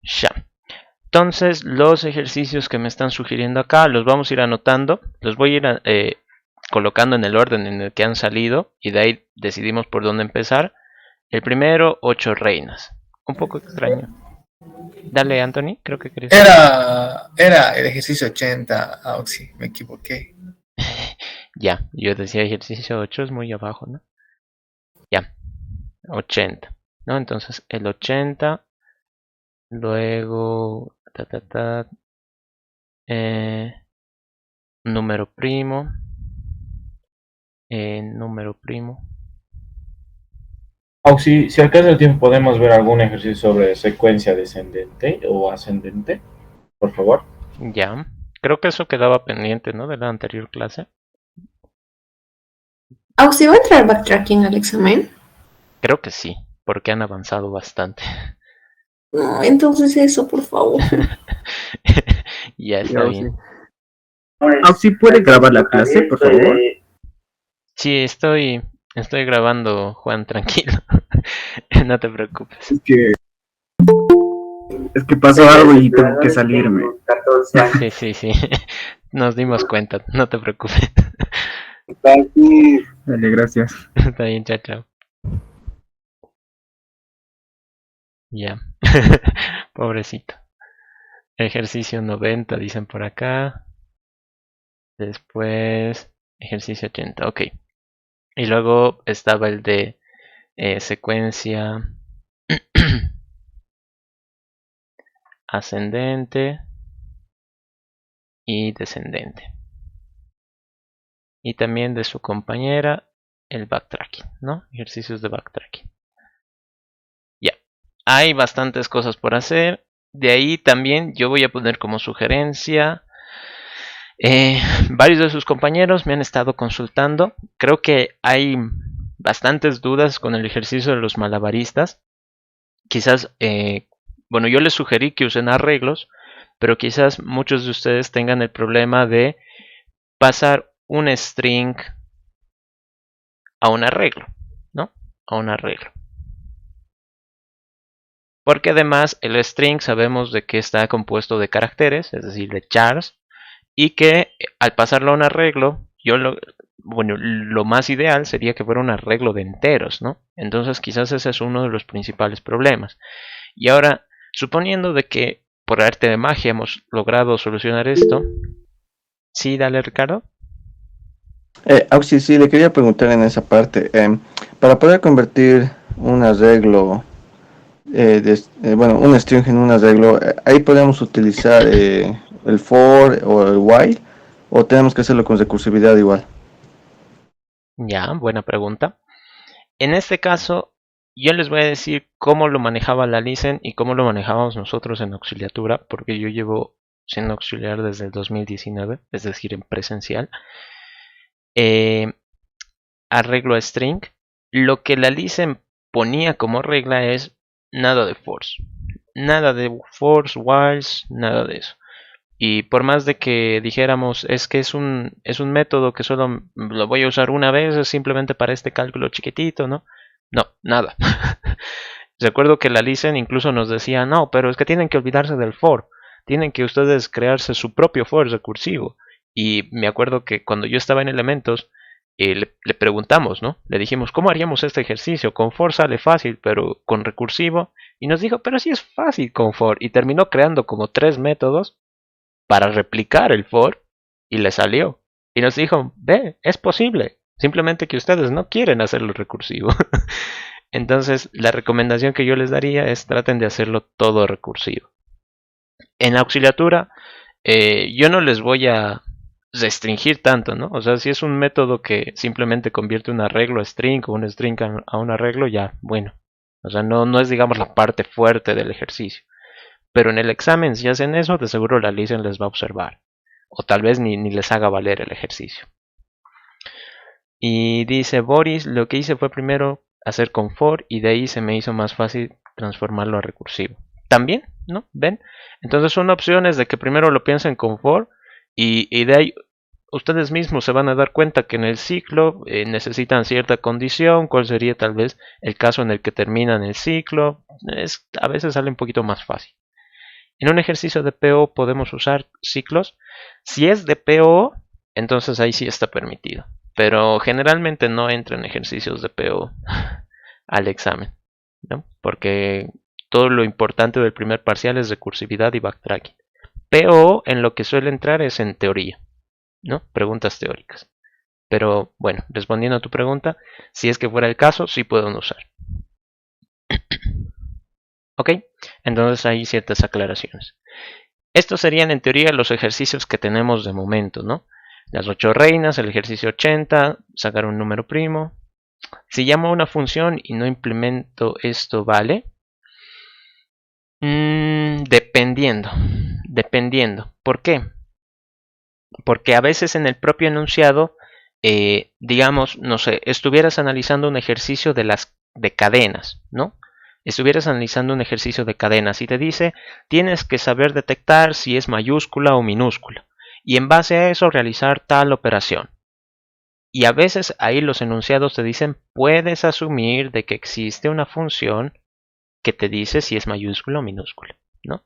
Ya. Entonces, los ejercicios que me están sugiriendo acá los vamos a ir anotando, los voy a ir colocando en el orden en el que han salido y de ahí decidimos por dónde empezar. El primero, 8 reinas. Un poco extraño. Dale, Anthony, creo que querías hablar. Era el ejercicio 80, Auxi, me equivoqué. Ya, yo decía ejercicio 8 es muy abajo, ¿no? Ya, 80, ¿no? Entonces el 80, luego, eh, número primo, número primo. Auxi, si alcanza el tiempo, podemos ver algún ejercicio sobre secuencia descendente o ascendente, por favor. Ya, creo que eso quedaba pendiente, ¿no? De la anterior clase. ¿Auxi va a entrar backtracking al examen? Creo que sí, porque han avanzado bastante. No, entonces eso, por favor. Ya Sí, está Auxi. bien. Auxi, ¿puede grabar la clase, por favor? Sí, estoy grabando, Juan, tranquilo. No te preocupes. Es que pasó algo y tengo que salirme. Sí, sí, sí. Nos dimos cuenta, no te preocupes. Dale, gracias. Está bien, chao, chao. Ya. Pobrecito. Ejercicio 90, dicen por acá. Después, ejercicio 80, ok. Y luego estaba el de secuencia ascendente y descendente. Y también de su compañera, el backtracking, ¿no? Ejercicios de backtracking. Ya. Hay bastantes cosas por hacer. De ahí también yo voy a poner como sugerencia. Varios de sus compañeros me han estado consultando. Creo que hay bastantes dudas con el ejercicio de los malabaristas. Quizás, bueno, yo les sugerí que usen arreglos, pero quizás muchos de ustedes tengan el problema de pasar un string a un arreglo, ¿no? A un arreglo. Porque además el string sabemos de que está compuesto de caracteres, es decir, de chars, y que al pasarlo a un arreglo, bueno, lo más ideal sería que fuera un arreglo de enteros, ¿no? Entonces quizás ese es uno de los principales problemas. Y ahora, suponiendo de que por arte de magia hemos logrado solucionar esto, sí, dale, Ricardo. Auxi, sí, le quería preguntar en esa parte, para poder convertir un arreglo, bueno, un string en un arreglo, ahí podemos utilizar el for o el while, o tenemos que hacerlo con recursividad igual. Ya, buena pregunta. En este caso, yo les voy a decir cómo lo manejaba la Listen y cómo lo manejábamos nosotros en auxiliatura, porque yo llevo siendo auxiliar desde el 2019, es decir, en presencial. Arreglo a string. Lo que la Listen ponía como regla es nada de force. Nada de force, whiles, nada de eso. Y por más de que dijéramos es que es un método que solo lo voy a usar una vez, es simplemente para este cálculo chiquitito, ¿no? No, nada. Recuerdo que la Listen incluso nos decía, no, pero es que tienen que olvidarse del for. Tienen que ustedes crearse su propio for recursivo. Y me acuerdo que cuando yo estaba en Elementos, le preguntamos, ¿no? Le dijimos, ¿cómo haríamos este ejercicio? Con for sale fácil, pero con recursivo. Y nos dijo, pero sí es fácil con for. Y terminó creando como 3 métodos para replicar el for y le salió. Y nos dijo, ve, es posible. Simplemente que ustedes no quieren hacerlo recursivo. Entonces, la recomendación que yo les daría es traten de hacerlo todo recursivo. En la auxiliatura, yo no les voy a restringir tanto, ¿no? O sea, si es un método que simplemente convierte un arreglo a string o un string a un arreglo, ya, bueno. O sea, no es, digamos, la parte fuerte del ejercicio. Pero en el examen, si hacen eso, de seguro la Listen les va a observar. O tal vez ni les haga valer el ejercicio. Y dice Boris, lo que hice fue primero hacer con for y de ahí se me hizo más fácil transformarlo a recursivo. También, ¿no? ¿Ven? Entonces una opción es de que primero lo piensen con for y de ahí ustedes mismos se van a dar cuenta que en el ciclo necesitan cierta condición, cuál sería tal vez el caso en el que terminan el ciclo. A veces sale un poquito más fácil. En un ejercicio de PO podemos usar ciclos. Si es de PO, entonces ahí sí está permitido. Pero generalmente no entra en ejercicios de PO al examen, ¿no? Porque todo lo importante del primer parcial es recursividad y backtracking. PO en lo que suele entrar es en teoría, ¿no? Preguntas teóricas. Pero bueno, respondiendo a tu pregunta, si es que fuera el caso, sí pueden usar. ¿Ok? Entonces hay ciertas aclaraciones. Estos serían en teoría los ejercicios que tenemos de momento, ¿no? Las 8 reinas, el ejercicio 80, sacar un número primo. Si llamo una función y no implemento esto, ¿vale? Dependiendo. ¿Por qué? Porque a veces en el propio enunciado, digamos, no sé, estuvieras analizando un ejercicio de cadenas, ¿no? Estuvieras analizando un ejercicio de cadenas y te dice, tienes que saber detectar si es mayúscula o minúscula y en base a eso realizar tal operación. Y a veces ahí los enunciados te dicen, puedes asumir de que existe una función que te dice si es mayúscula o minúscula, ¿no?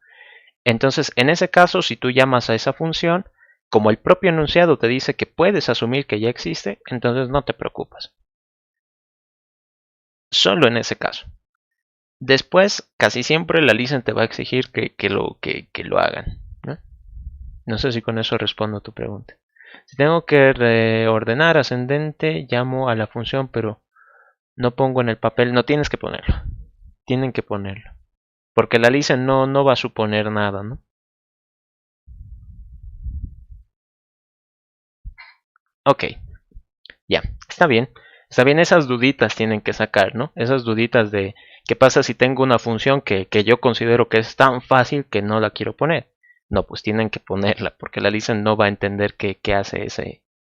Entonces, en ese caso, si tú llamas a esa función, como el propio enunciado te dice que puedes asumir que ya existe, entonces no te preocupas. Solo en ese caso. Después, casi siempre la listen te va a exigir que lo hagan, ¿no? No sé si con eso respondo a tu pregunta. Si tengo que reordenar ascendente, llamo a la función, pero no pongo en el papel. No tienes que ponerlo. Tienen que ponerlo. Porque la listen no va a suponer nada, ¿no? Ok, ya, está bien. Está bien, esas duditas tienen que sacar, ¿no? Esas duditas de qué pasa si tengo una función que yo considero que es tan fácil que no la quiero poner. No, pues tienen que ponerla, porque la listen no va a entender qué hace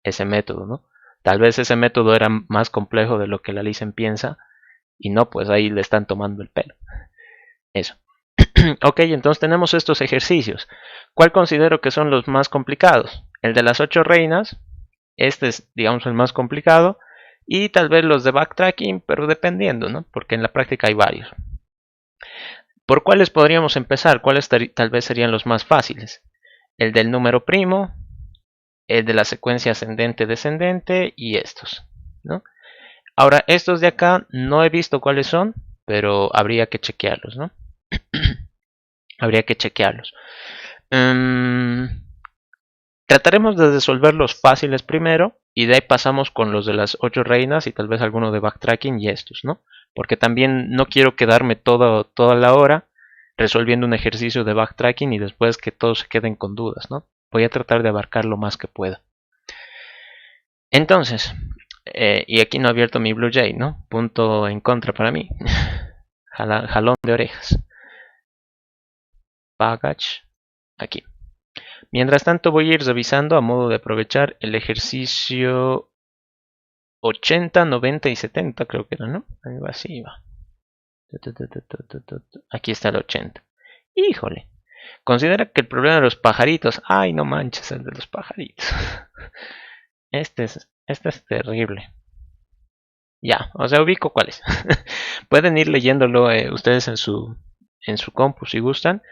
ese método, ¿no? Tal vez ese método era más complejo de lo que la listen piensa, y no, pues ahí le están tomando el pelo. Eso. Ok, entonces tenemos estos ejercicios. ¿Cuál considero que son los más complicados? El de las 8 reinas. Este es, digamos, el más complicado. Y tal vez los de backtracking, pero dependiendo, ¿no? Porque en la práctica hay varios. ¿Por cuáles podríamos empezar? ¿Cuáles tal vez serían los más fáciles? El del número primo, el de la secuencia ascendente-descendente y estos, ¿no? Ahora, estos de acá no he visto cuáles son, pero habría que chequearlos, ¿no? Habría que chequearlos. Trataremos de resolver los fáciles primero y de ahí pasamos con los de las 8 reinas y tal vez alguno de backtracking y estos, ¿no? Porque también no quiero quedarme toda la hora resolviendo un ejercicio de backtracking y después que todos se queden con dudas, ¿no? Voy a tratar de abarcar lo más que pueda. Entonces, y aquí no he abierto mi BlueJ, ¿no? Punto en contra para mí. Jalón de orejas. Package. Aquí. Mientras tanto voy a ir revisando a modo de aprovechar el ejercicio 80, 90 y 70 creo que era, ¿no? Ahí va, así va. Aquí está el 80. Híjole. Considera que el problema de los pajaritos. Ay, no manches el de los pajaritos. Este es terrible. Ya, o sea, ubico cuál es. Pueden ir leyéndolo ustedes en su compu si gustan.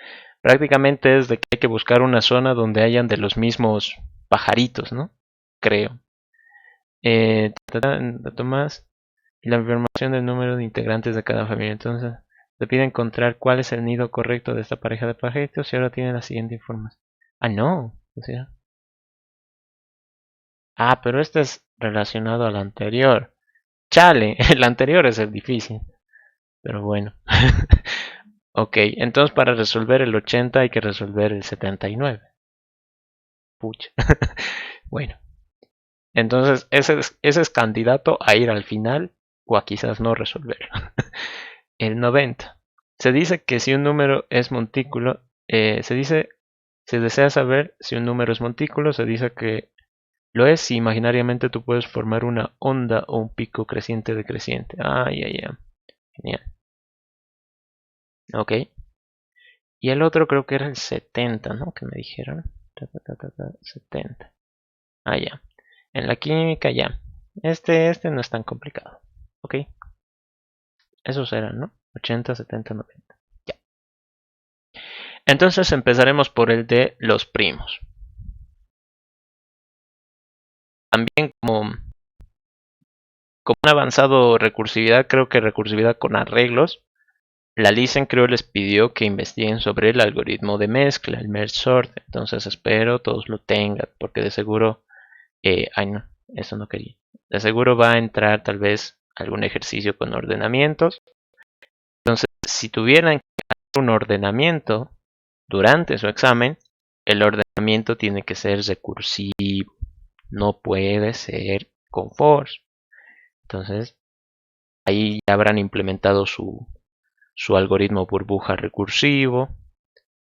Prácticamente es de que hay que buscar una zona donde hayan de los mismos pajaritos, ¿no? Creo. Dato más. Y la información del número de integrantes de cada familia. Entonces, te pide encontrar cuál es el nido correcto de esta pareja de pajaritos y ahora tiene la siguiente información. Ah, no. O sea. Ah, pero este es relacionado al anterior. Chale, el anterior es el difícil. Pero bueno. Ok, entonces para resolver el 80 hay que resolver el 79. Pucha. Bueno. Entonces ese es candidato a ir al final o a quizás no resolverlo. El 90. Se dice que si un número es montículo, se desea saber si un número es montículo, se dice que lo es si imaginariamente tú puedes formar una onda o un pico creciente decreciente. Ay, ay, ay. Genial. Ok. Y el otro creo que era el 70, ¿no? Que me dijeron. 70. Ah, ya. En la química ya. Este no es tan complicado. Ok. Esos eran, ¿no? 80, 70, 90. Ya. Entonces empezaremos por el de los primos. También como un avanzado recursividad, creo que recursividad con arreglos, la Listen creo les pidió que investiguen sobre el algoritmo de mezcla, el merge sort. Entonces espero todos lo tengan, porque de seguro, ay no, eso no quería. De seguro va a entrar tal vez algún ejercicio con ordenamientos. Entonces, si tuvieran que hacer un ordenamiento durante su examen, el ordenamiento tiene que ser recursivo, no puede ser con force. Entonces, ahí ya habrán implementado su algoritmo burbuja recursivo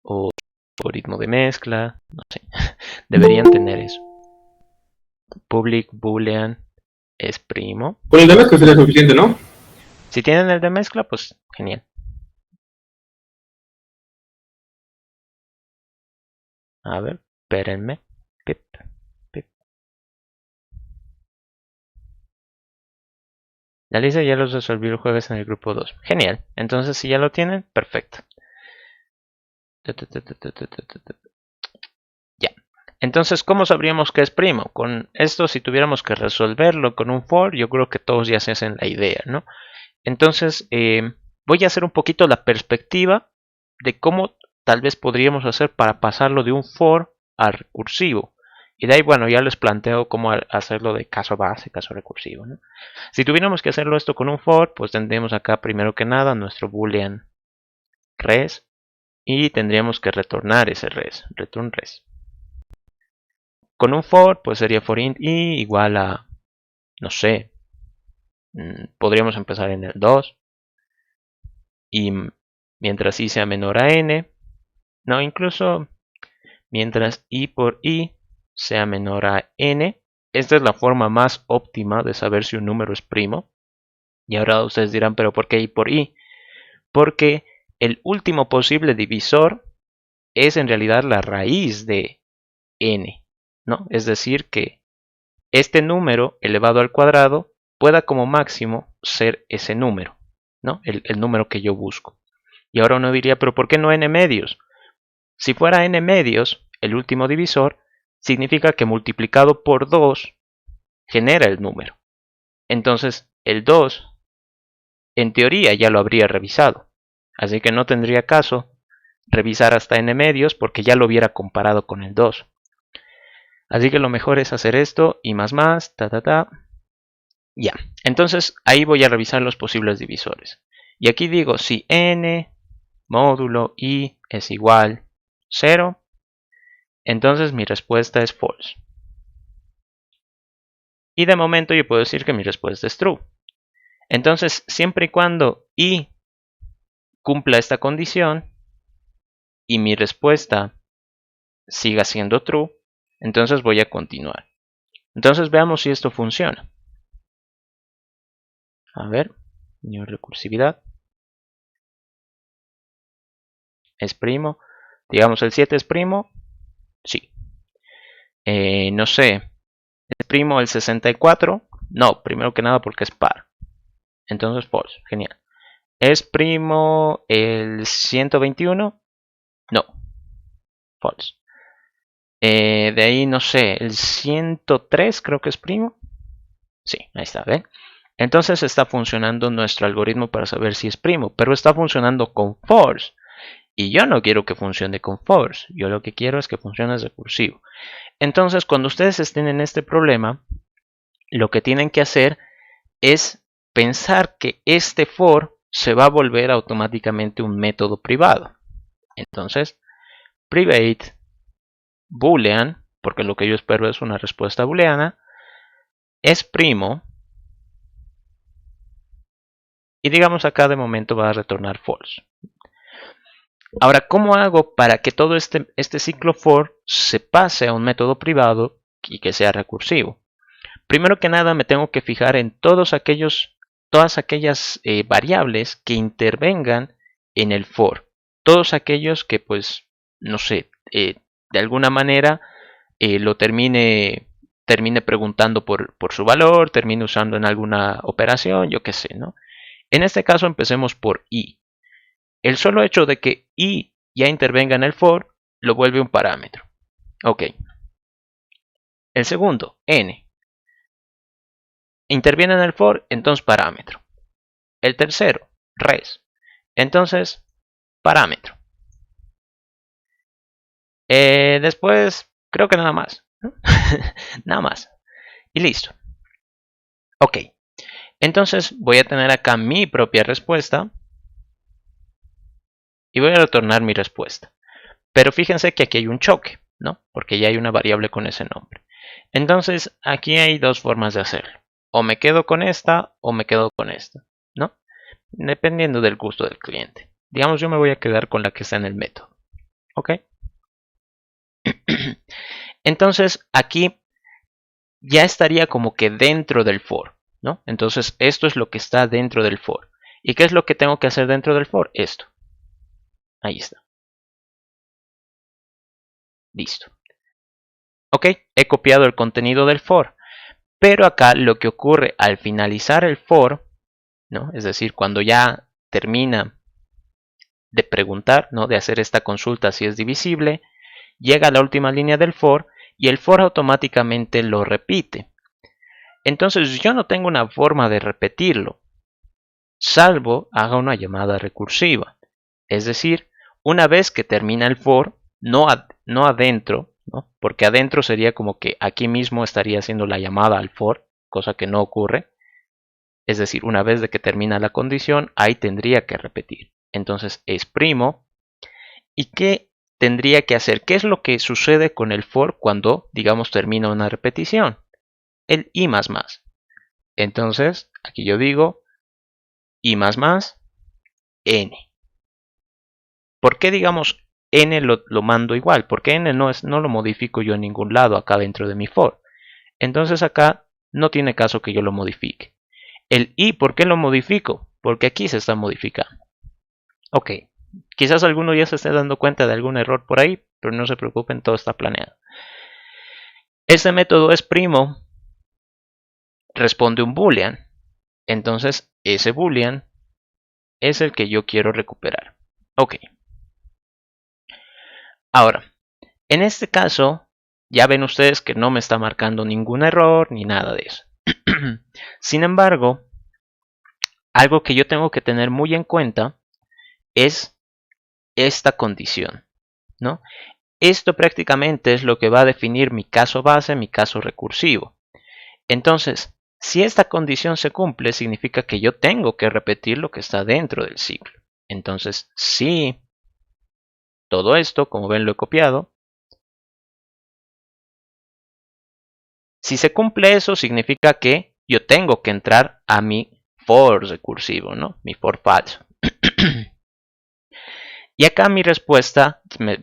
o algoritmo de mezcla, no sé, deberían tener eso. Public boolean es primo. Con el de mezcla sería suficiente, ¿no? Si tienen el de mezcla, pues genial. A ver, espérenme. Pip, pip. La lista ya los resolví el jueves en el grupo 2. Genial. Entonces, si ya lo tienen, perfecto. Ya. Entonces, ¿cómo sabríamos que es primo? Con esto, si tuviéramos que resolverlo con un for, yo creo que todos ya se hacen la idea, ¿no? Entonces, voy a hacer un poquito la perspectiva de cómo tal vez podríamos hacer para pasarlo de un for a recursivo. Y de ahí, bueno, ya les planteo cómo hacerlo de caso base, caso recursivo, ¿no? Si tuviéramos que hacerlo esto con un for, pues tendríamos acá primero que nada nuestro boolean res y tendríamos que retornar ese res, return res. Con un for, pues sería for int i igual a, no sé, podríamos empezar en el 2 y mientras i sea menor a n, no, incluso mientras i por i sea menor a n. Esta es la forma más óptima de saber si un número es primo. Y ahora ustedes dirán, ¿pero por qué i por i? Porque el último posible divisor es en realidad la raíz de n, ¿no? Es decir, que este número elevado al cuadrado pueda como máximo ser ese número, ¿no? El número que yo busco. Y ahora uno diría, ¿pero por qué no n medios? Si fuera n medios, el último divisor, significa que multiplicado por 2 genera el número. Entonces, el 2, en teoría, ya lo habría revisado. Así que no tendría caso revisar hasta n medios porque ya lo hubiera comparado con el 2. Así que lo mejor es hacer esto y más, Ya, entonces ahí voy a revisar los posibles divisores. Y aquí digo, si n módulo i es igual 0, entonces mi respuesta es false. Y de momento yo puedo decir que mi respuesta es true. Entonces, siempre y cuando i cumpla esta condición y mi respuesta siga siendo true, entonces voy a continuar. Entonces veamos si esto funciona. A ver, new recursividad. ¿Es primo? Digamos, el 7 es primo. Sí. No sé. ¿Es primo el 64? No, primero que nada porque es par. Entonces false. Genial. ¿Es primo el 121? No. False. De ahí, no sé, el 103 creo que es primo. Sí, ahí está, ¿ven? Entonces está funcionando nuestro algoritmo para saber si es primo, pero está funcionando con force. Y yo no quiero que funcione con force, yo lo que quiero es que funcione recursivo. Entonces, cuando ustedes estén en este problema, lo que tienen que hacer es pensar que este for se va a volver automáticamente un método privado. Entonces, private boolean, porque lo que yo espero es una respuesta booleana, es primo. Y digamos acá de momento va a retornar false. Ahora, ¿cómo hago para que todo este ciclo for se pase a un método privado y que sea recursivo? Primero que nada me tengo que fijar en todas aquellas variables que intervengan en el for. Todos aquellos que, pues, no sé, de alguna manera lo termine preguntando por su valor, termine usando en alguna operación, yo qué sé, ¿no? En este caso empecemos por i. El solo hecho de que i ya intervenga en el for, lo vuelve un parámetro. Ok. El segundo, n. Interviene en el for, entonces parámetro. El tercero, res. Entonces, parámetro. Después, creo que nada más, ¿no? Nada más. Y listo. Ok. Entonces voy a tener acá mi propia respuesta. Y voy a retornar mi respuesta. Pero fíjense que aquí hay un choque, ¿no? Porque ya hay una variable con ese nombre. Entonces, aquí hay dos formas de hacerlo. O me quedo con esta o me quedo con esta, ¿no? Dependiendo del gusto del cliente. Digamos, yo me voy a quedar con la que está en el método. ¿Ok? Entonces, aquí ya estaría como que dentro del for, ¿no? Entonces, esto es lo que está dentro del for. ¿Y qué es lo que tengo que hacer dentro del for? Esto. Ahí está. Listo. Ok, he copiado el contenido del for. Pero acá lo que ocurre al finalizar el for, ¿no? Es decir, cuando ya termina de preguntar, ¿no? De hacer esta consulta si es divisible, llega a la última línea del for y el for automáticamente lo repite. Entonces yo no tengo una forma de repetirlo, salvo haga una llamada recursiva. Es decir, una vez que termina el for, no adentro, ¿no? Porque adentro sería como que aquí mismo estaría haciendo la llamada al for, cosa que no ocurre. Es decir, una vez de que termina la condición, ahí tendría que repetir. Entonces exprimo. ¿Y qué tendría que hacer? ¿Qué es lo que sucede con el for cuando, digamos, termina una repetición? El i más más. Entonces, aquí yo digo i más más n. ¿Por qué, digamos, n lo mando igual? Porque n no lo modifico yo en ningún lado acá dentro de mi for. Entonces acá no tiene caso que yo lo modifique. El i, ¿por qué lo modifico? Porque aquí se está modificando. Ok, quizás alguno ya se esté dando cuenta de algún error por ahí, pero no se preocupen, todo está planeado. Este método es primo, responde un boolean. Entonces ese boolean es el que yo quiero recuperar. Ok. Ahora, en este caso, ya ven ustedes que no me está marcando ningún error ni nada de eso. Sin embargo, algo que yo tengo que tener muy en cuenta es esta condición, ¿no? Esto prácticamente es lo que va a definir mi caso base, mi caso recursivo. Entonces, si esta condición se cumple, significa que yo tengo que repetir lo que está dentro del ciclo. Entonces, si todo esto, como ven, lo he copiado. Si se cumple eso, significa que yo tengo que entrar a mi for recursivo, ¿no? Mi for falso. Y acá mi respuesta,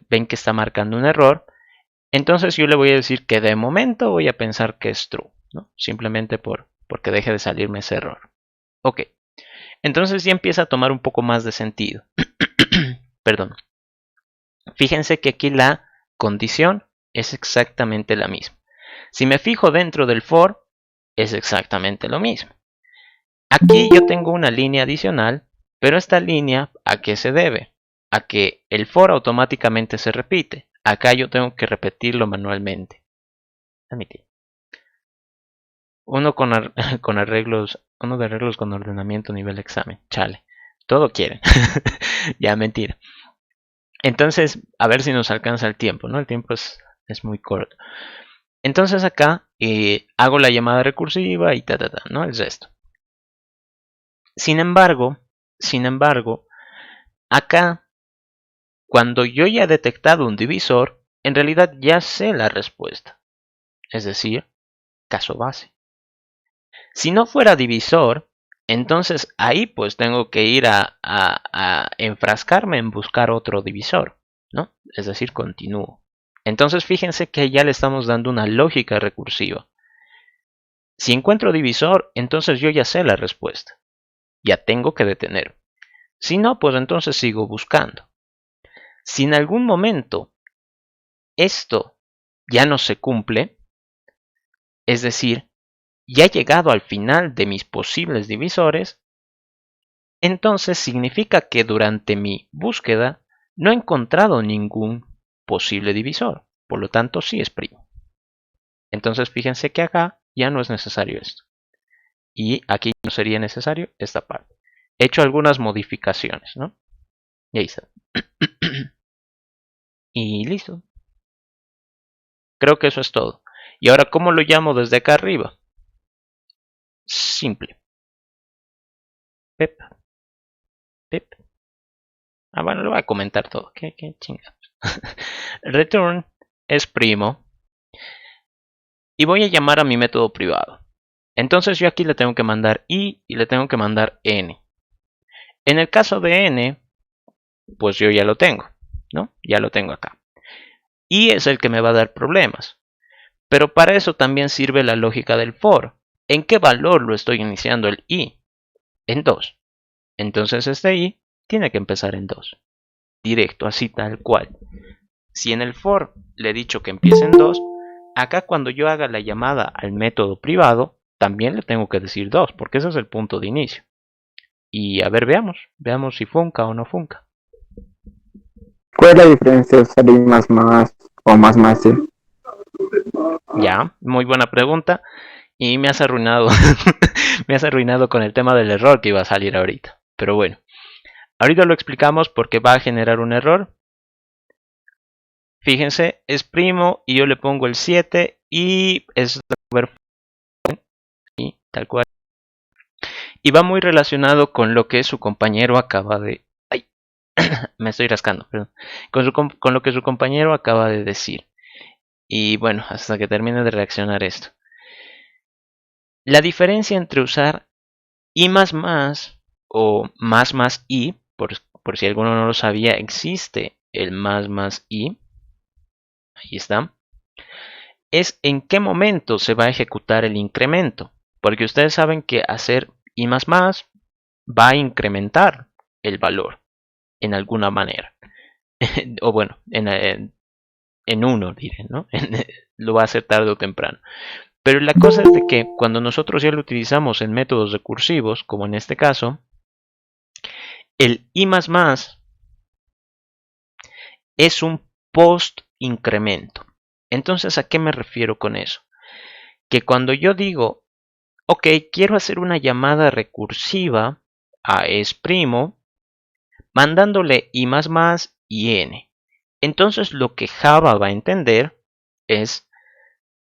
ven que está marcando un error. Entonces yo le voy a decir que de momento voy a pensar que es true, ¿no? Simplemente porque deje de salirme ese error. Ok. Entonces ya empieza a tomar un poco más de sentido. Perdón. Fíjense que aquí la condición es exactamente la misma. Si me fijo dentro del for, es exactamente lo mismo. Aquí yo tengo una línea adicional, pero esta línea, ¿a qué se debe? A que el for automáticamente se repite. Acá yo tengo que repetirlo manualmente. Admitir. Uno con arreglos con ordenamiento nivel examen. Chale. Todo quieren. Ya, mentira. Entonces, a ver si nos alcanza el tiempo, ¿no? El tiempo es muy corto. Entonces acá hago la llamada recursiva y ¿no? Es esto. Sin embargo, acá, cuando yo ya he detectado un divisor, en realidad ya sé la respuesta. Es decir, caso base. Si no fuera divisor, entonces ahí pues tengo que ir a enfrascarme en buscar otro divisor, ¿no? Es decir, continúo. Entonces fíjense que ya le estamos dando una lógica recursiva. Si encuentro divisor, entonces yo ya sé la respuesta. Ya tengo que detener. Si no, pues entonces sigo buscando. Si en algún momento esto ya no se cumple, es decir, ya he llegado al final de mis posibles divisores, entonces significa que durante mi búsqueda No he encontrado ningún posible divisor, por lo tanto sí es primo. Entonces fíjense que acá ya no es necesario esto. Y aquí no sería necesario esta parte. He hecho algunas modificaciones, ¿no? Y ahí está. Y listo. Creo que eso es todo. Y ahora, ¿cómo lo llamo desde acá arriba? Simple. Pep. Pep. Ah, bueno, lo voy a comentar todo. ¿Qué chingados? Return es primo. Y voy a llamar a mi método privado. Entonces yo aquí le tengo que mandar i y le tengo que mandar n. En el caso de n, pues yo ya lo tengo, ¿no? Ya lo tengo acá. Y es el que me va a dar problemas. Pero para eso también sirve la lógica del for. ¿En qué valor lo estoy iniciando el i? En 2. Entonces este i tiene que empezar en 2. Directo, así tal cual. Si en el for le he dicho que empiece en 2, acá cuando yo haga la llamada al método privado, también le tengo que decir 2, porque ese es el punto de inicio. Y a ver, veamos si funca o no funca. ¿Cuál es la diferencia de usar I más o más I? Ya, muy buena pregunta. Y me has arruinado. Me has arruinado con el tema del error que iba a salir ahorita. Pero bueno, ahorita lo explicamos porque va a generar un error. Fíjense, es primo y yo le pongo el 7 y es y tal cual. Y va muy relacionado con lo que su compañero acaba de... ¡Ay! Me estoy rascando, perdón. Con lo que su compañero acaba de decir. Y bueno, hasta que termine de reaccionar esto. La diferencia entre usar i o más i, por si alguno no lo sabía, existe el más i. Ahí está. Es en qué momento se va a ejecutar el incremento. Porque ustedes saben que hacer i va a incrementar el valor en alguna manera. O bueno, en uno, diré, ¿no? Lo va a hacer tarde o temprano. Pero la cosa es de que cuando nosotros ya lo utilizamos en métodos recursivos, como en este caso, el i++ es un post incremento. Entonces, ¿a qué me refiero con eso? Que cuando yo digo, ok, quiero hacer una llamada recursiva a es', mandándole i++ y n. Entonces lo que Java va a entender es,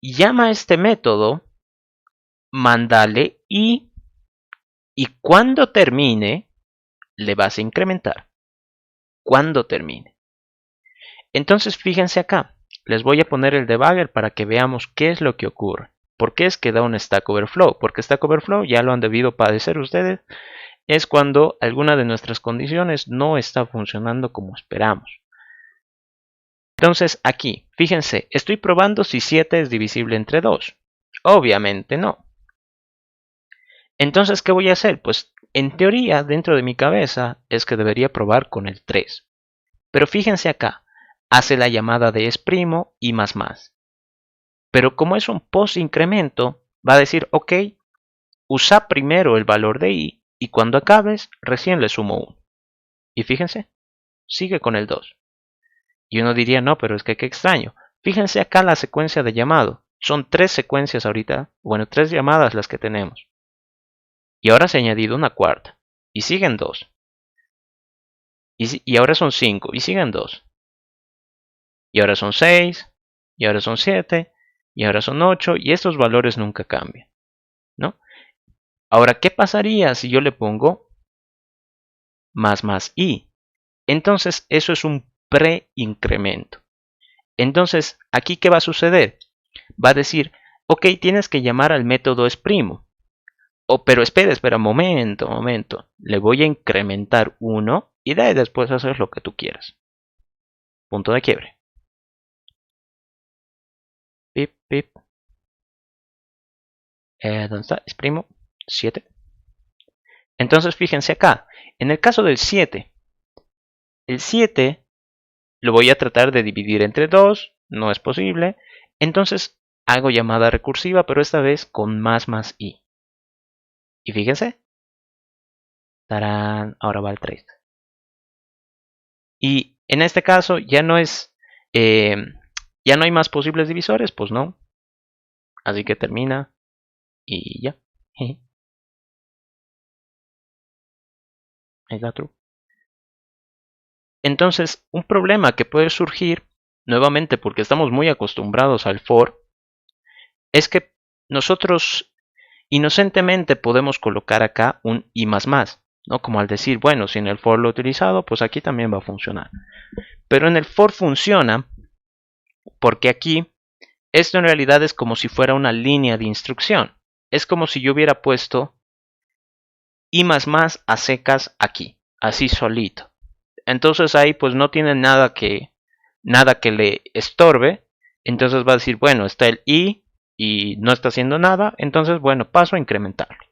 llama a este método, mándale y cuando termine, le vas a incrementar. Cuando termine. Entonces fíjense acá, les voy a poner el debugger para que veamos qué es lo que ocurre. ¿Por qué es que da un Stack Overflow? Porque Stack Overflow, ya lo han debido padecer ustedes, es cuando alguna de nuestras condiciones no está funcionando como esperamos. Entonces aquí, fíjense, estoy probando si 7 es divisible entre 2. Obviamente no. Entonces, ¿qué voy a hacer? Pues en teoría, dentro de mi cabeza, es que debería probar con el 3. Pero fíjense acá, hace la llamada de es' y más. Pero como es un post incremento, va a decir, ok, usa primero el valor de i y cuando acabes, recién le sumo 1. Y fíjense, sigue con el 2. Y uno diría, no, pero es que qué extraño. Fíjense acá la secuencia de llamado. Son 3 secuencias ahorita, bueno, 3 llamadas las que tenemos. Y ahora se ha añadido una cuarta. Y siguen 2. Y ahora son 5. Y siguen 2. Y ahora son 6. Y ahora son 7. Y ahora son 8. Y estos valores nunca cambian, ¿no? Ahora, ¿qué pasaría si yo le pongo más i? Entonces, eso es un pre-incremento. Entonces, ¿aquí qué va a suceder? Va a decir, ok, tienes que llamar al método es'. Pero espera, momento. Le voy a incrementar 1 y de ahí después hacer lo que tú quieras. Punto de quiebre. Pip, pip. ¿Dónde está? Es primo. 7. Entonces fíjense acá. En el caso del 7. El 7 lo voy a tratar de dividir entre 2. No es posible. Entonces hago llamada recursiva, pero esta vez con más i. Y fíjense. ¡Tarán! Ahora va el 3. Y En este caso ya no es, ya no hay más posibles divisores, pues no. Así que termina y ya. Ahí está true. Entonces, un problema que puede surgir, nuevamente porque estamos muy acostumbrados al for, es que nosotros inocentemente podemos colocar acá un i más más, ¿no? Como al decir, bueno, si en el for lo he utilizado, pues aquí también va a funcionar. Pero en el for funciona porque aquí esto en realidad es como si fuera una línea de instrucción. Es como si yo hubiera puesto i más más a secas aquí, así solito. Entonces ahí pues no tiene nada que le estorbe. Entonces va a decir, bueno, está el i y no está haciendo nada. Entonces, bueno, paso a incrementarlo.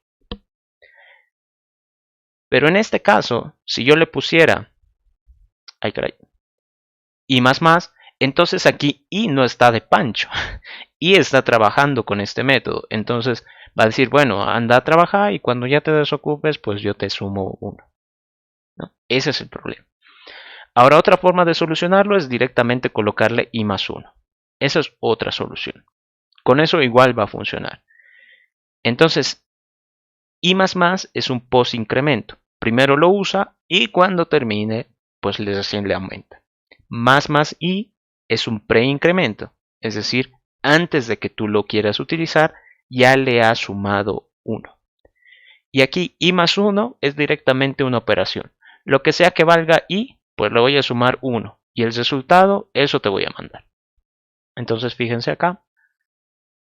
Pero en este caso, si yo le pusiera, ay caray, i más más, entonces aquí i no está de pancho. I está trabajando con este método. Entonces va a decir, bueno, anda a trabajar y cuando ya te desocupes, pues yo te sumo 1. ¿No? Ese es el problema. Ahora otra forma de solucionarlo es directamente colocarle i más 1. Esa es otra solución. Con eso igual va a funcionar. Entonces, i más más es un post incremento. Primero lo usa y cuando termine, pues recién le aumenta. Más i es un preincremento. Es decir, antes de que tú lo quieras utilizar, ya le has sumado 1. Y aquí i más 1 es directamente una operación. Lo que sea que valga i, pues le voy a sumar 1. Y el resultado, eso te voy a mandar. Entonces fíjense acá.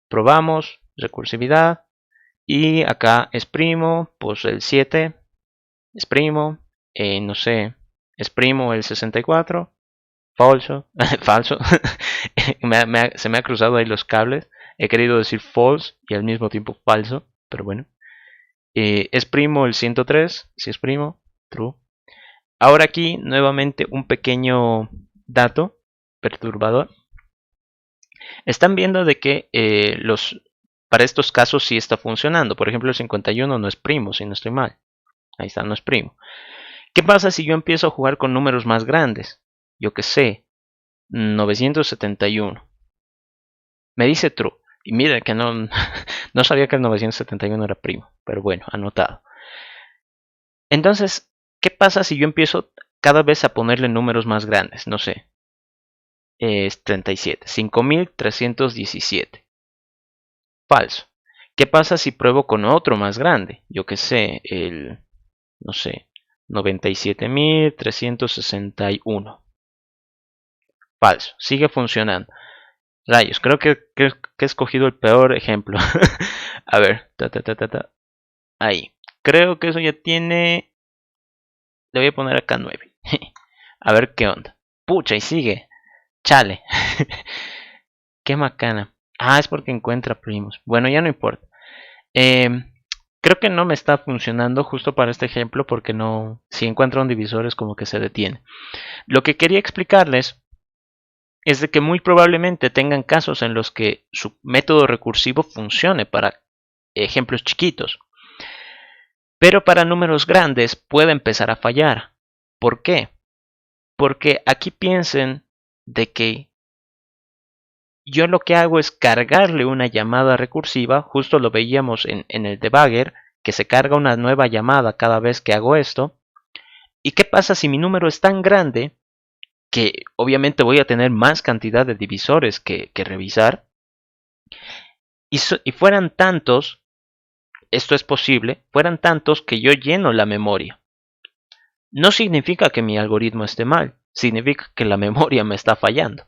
Probamos recursividad. Y acá exprimo, pues el 7. Exprimo, no sé, exprimo el 64. Falso, falso. Se me ha cruzado ahí los cables. He querido decir false y al mismo tiempo falso, pero bueno. Exprimo el 103, si exprimo, true. Ahora aquí nuevamente un pequeño dato perturbador. Están viendo de que para estos casos sí está funcionando. Por ejemplo, el 51 no es primo, si no estoy mal. Ahí está, no es primo. ¿Qué pasa si yo empiezo a jugar con números más grandes? Yo qué sé, 971. Me dice true. Y mira que no, no sabía que el 971 era primo. Pero bueno, anotado. Entonces, ¿qué pasa si yo empiezo cada vez a ponerle números más grandes? No sé. Es 37. 5317. Falso. ¿Qué pasa si pruebo con otro más grande? Yo qué sé, no sé, 97.361. Falso. Sigue funcionando. Rayos, creo que he escogido el peor ejemplo. A ver, ahí. Creo que eso ya tiene. Le voy a poner acá 9. A ver qué onda. Pucha, y sigue. Chale. Qué macana. Ah, es porque encuentra primos. Bueno, ya no importa. Creo que no me está funcionando justo para este ejemplo porque no. Si encuentra un divisor es como que se detiene. Lo que quería explicarles es de que muy probablemente tengan casos en los que su método recursivo funcione para ejemplos chiquitos. Pero para números grandes puede empezar a fallar. ¿Por qué? Porque aquí piensen de que yo lo que hago es cargarle una llamada recursiva, justo lo veíamos en el debugger, que se carga una nueva llamada cada vez que hago esto. ¿Y qué pasa si mi número es tan grande que obviamente voy a tener más cantidad de divisores que revisar? Y fueran tantos, esto es posible, fueran tantos que yo lleno la memoria. No significa que mi algoritmo esté mal, significa que la memoria me está fallando.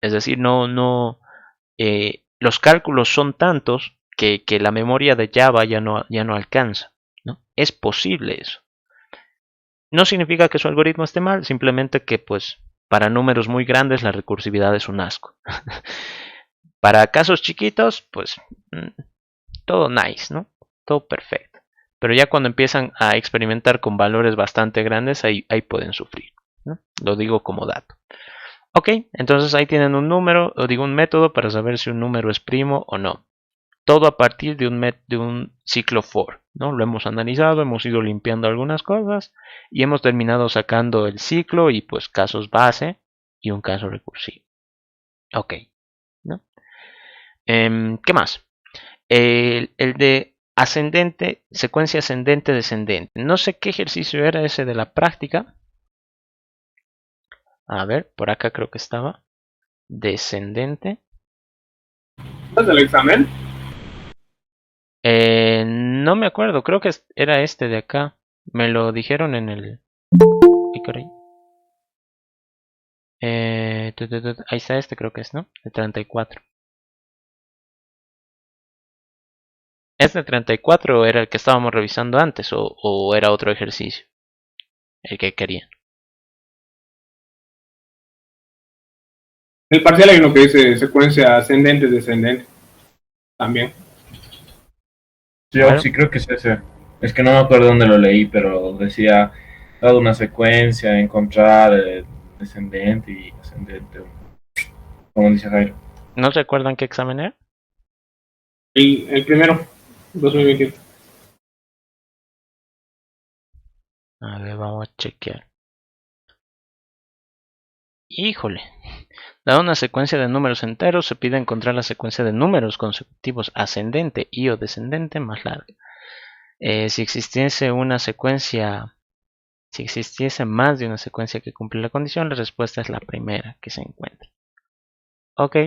Es decir, los cálculos son tantos que la memoria de Java ya no alcanza, ¿no? Es posible eso. No significa que su algoritmo esté mal, simplemente que pues para números muy grandes la recursividad es un asco. Para casos chiquitos, pues todo nice, ¿no? Todo perfecto. Pero ya cuando empiezan a experimentar con valores bastante grandes, ahí pueden sufrir, ¿no? Lo digo como dato. Ok, entonces ahí tienen un número, o digo un método para saber si un número es primo o no. Todo a partir de un ciclo for. ¿no? Lo hemos analizado, hemos ido limpiando algunas cosas y hemos terminado sacando el ciclo y pues casos base y un caso recursivo. Ok, ¿no? ¿Qué más? El de ascendente, secuencia ascendente, descendente. No sé qué ejercicio era ese de la práctica. A ver, por acá creo que estaba. Descendente. ¿Es el examen? No me acuerdo, creo que era este de acá. Me lo dijeron en el... ¿Qué caray? Ahí está este, creo que es, ¿no? De 34. ¿Este 34 era el que estábamos revisando antes o era otro ejercicio? El que querían. El parcial hay uno que dice secuencia ascendente, descendente. También. Sí, Bueno. sí, creo que es ese. Es que no me acuerdo dónde lo leí, pero decía, dado una secuencia, encontrar descendente y ascendente, como dice Jairo. ¿No se acuerdan qué examen era? El primero, 2021. A ver, vamos a chequear. Híjole. Dada una secuencia de números enteros, se pide encontrar la secuencia de números consecutivos ascendente y o descendente más larga. Si existiese una secuencia, si existiese más de una secuencia que cumple la condición, la respuesta es la primera que se encuentra. Ok.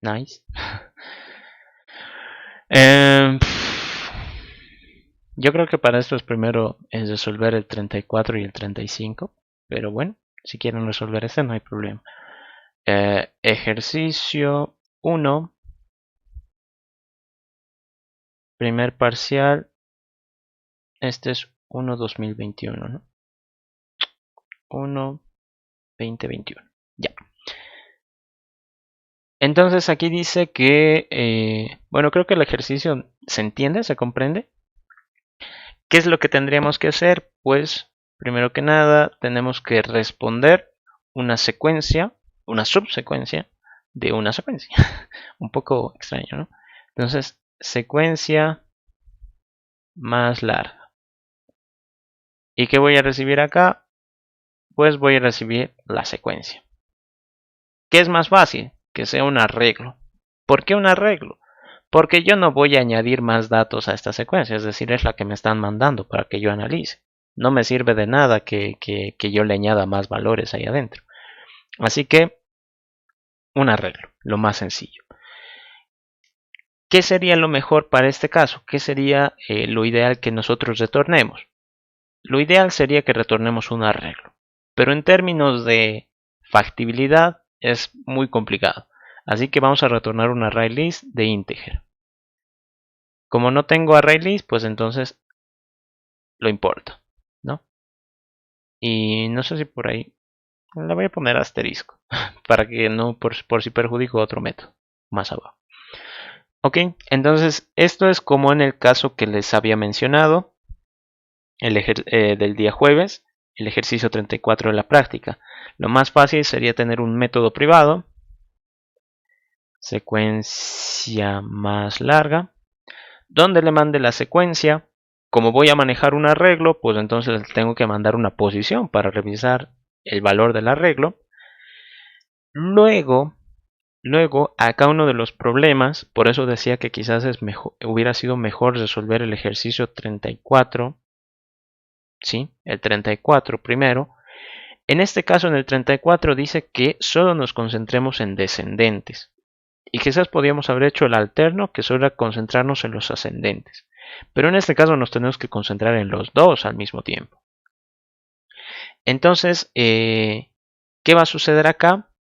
Nice. Yo creo que para esto es primero resolver el 34 y el 35. Pero bueno, si quieren resolver este no hay problema. Ejercicio 1. Primer parcial. Este es 1-2021, ¿no? 1-2021. Ya. Entonces aquí dice que, bueno, creo que el ejercicio se entiende, se comprende. ¿Qué es lo que tendríamos que hacer? Pues, primero que nada, tenemos que responder una secuencia, una subsecuencia de una secuencia. Un poco extraño, ¿no? Entonces, secuencia más larga. ¿Y qué voy a recibir acá? Pues voy a recibir la secuencia. ¿Qué es más fácil? Que sea un arreglo. ¿Por qué un arreglo? Porque yo no voy a añadir más datos a esta secuencia, es decir, es la que me están mandando para que yo analice. No me sirve de nada que yo le añada más valores ahí adentro. Así que, un arreglo, lo más sencillo. ¿Qué sería lo mejor para este caso? ¿Qué sería lo ideal que nosotros retornemos? Lo ideal sería que retornemos un arreglo, pero en términos de factibilidad es muy complicado. Así que vamos a retornar un ArrayList de integer. Como no tengo ArrayList, pues entonces lo importo, ¿no? Y no sé si por ahí le voy a poner asterisco para que no por si perjudico otro método más abajo. Ok, entonces esto es como en el caso que les había mencionado del día jueves, el ejercicio 34 de la práctica. Lo más fácil sería tener un método privado, secuencia más larga, donde le mande la secuencia. Como voy a manejar un arreglo, pues entonces tengo que mandar una posición para revisar el valor del arreglo. Luego acá uno de los problemas, por eso decía que quizás hubiera sido mejor resolver el ejercicio 34. ¿Sí? El 34 primero. En este caso, en el 34 dice que solo nos concentremos en descendentes. Y quizás podríamos haber hecho el alterno, que solo era concentrarnos en los ascendentes. Pero en este caso nos tenemos que concentrar en los dos al mismo tiempo. Entonces, ¿qué va a suceder acá?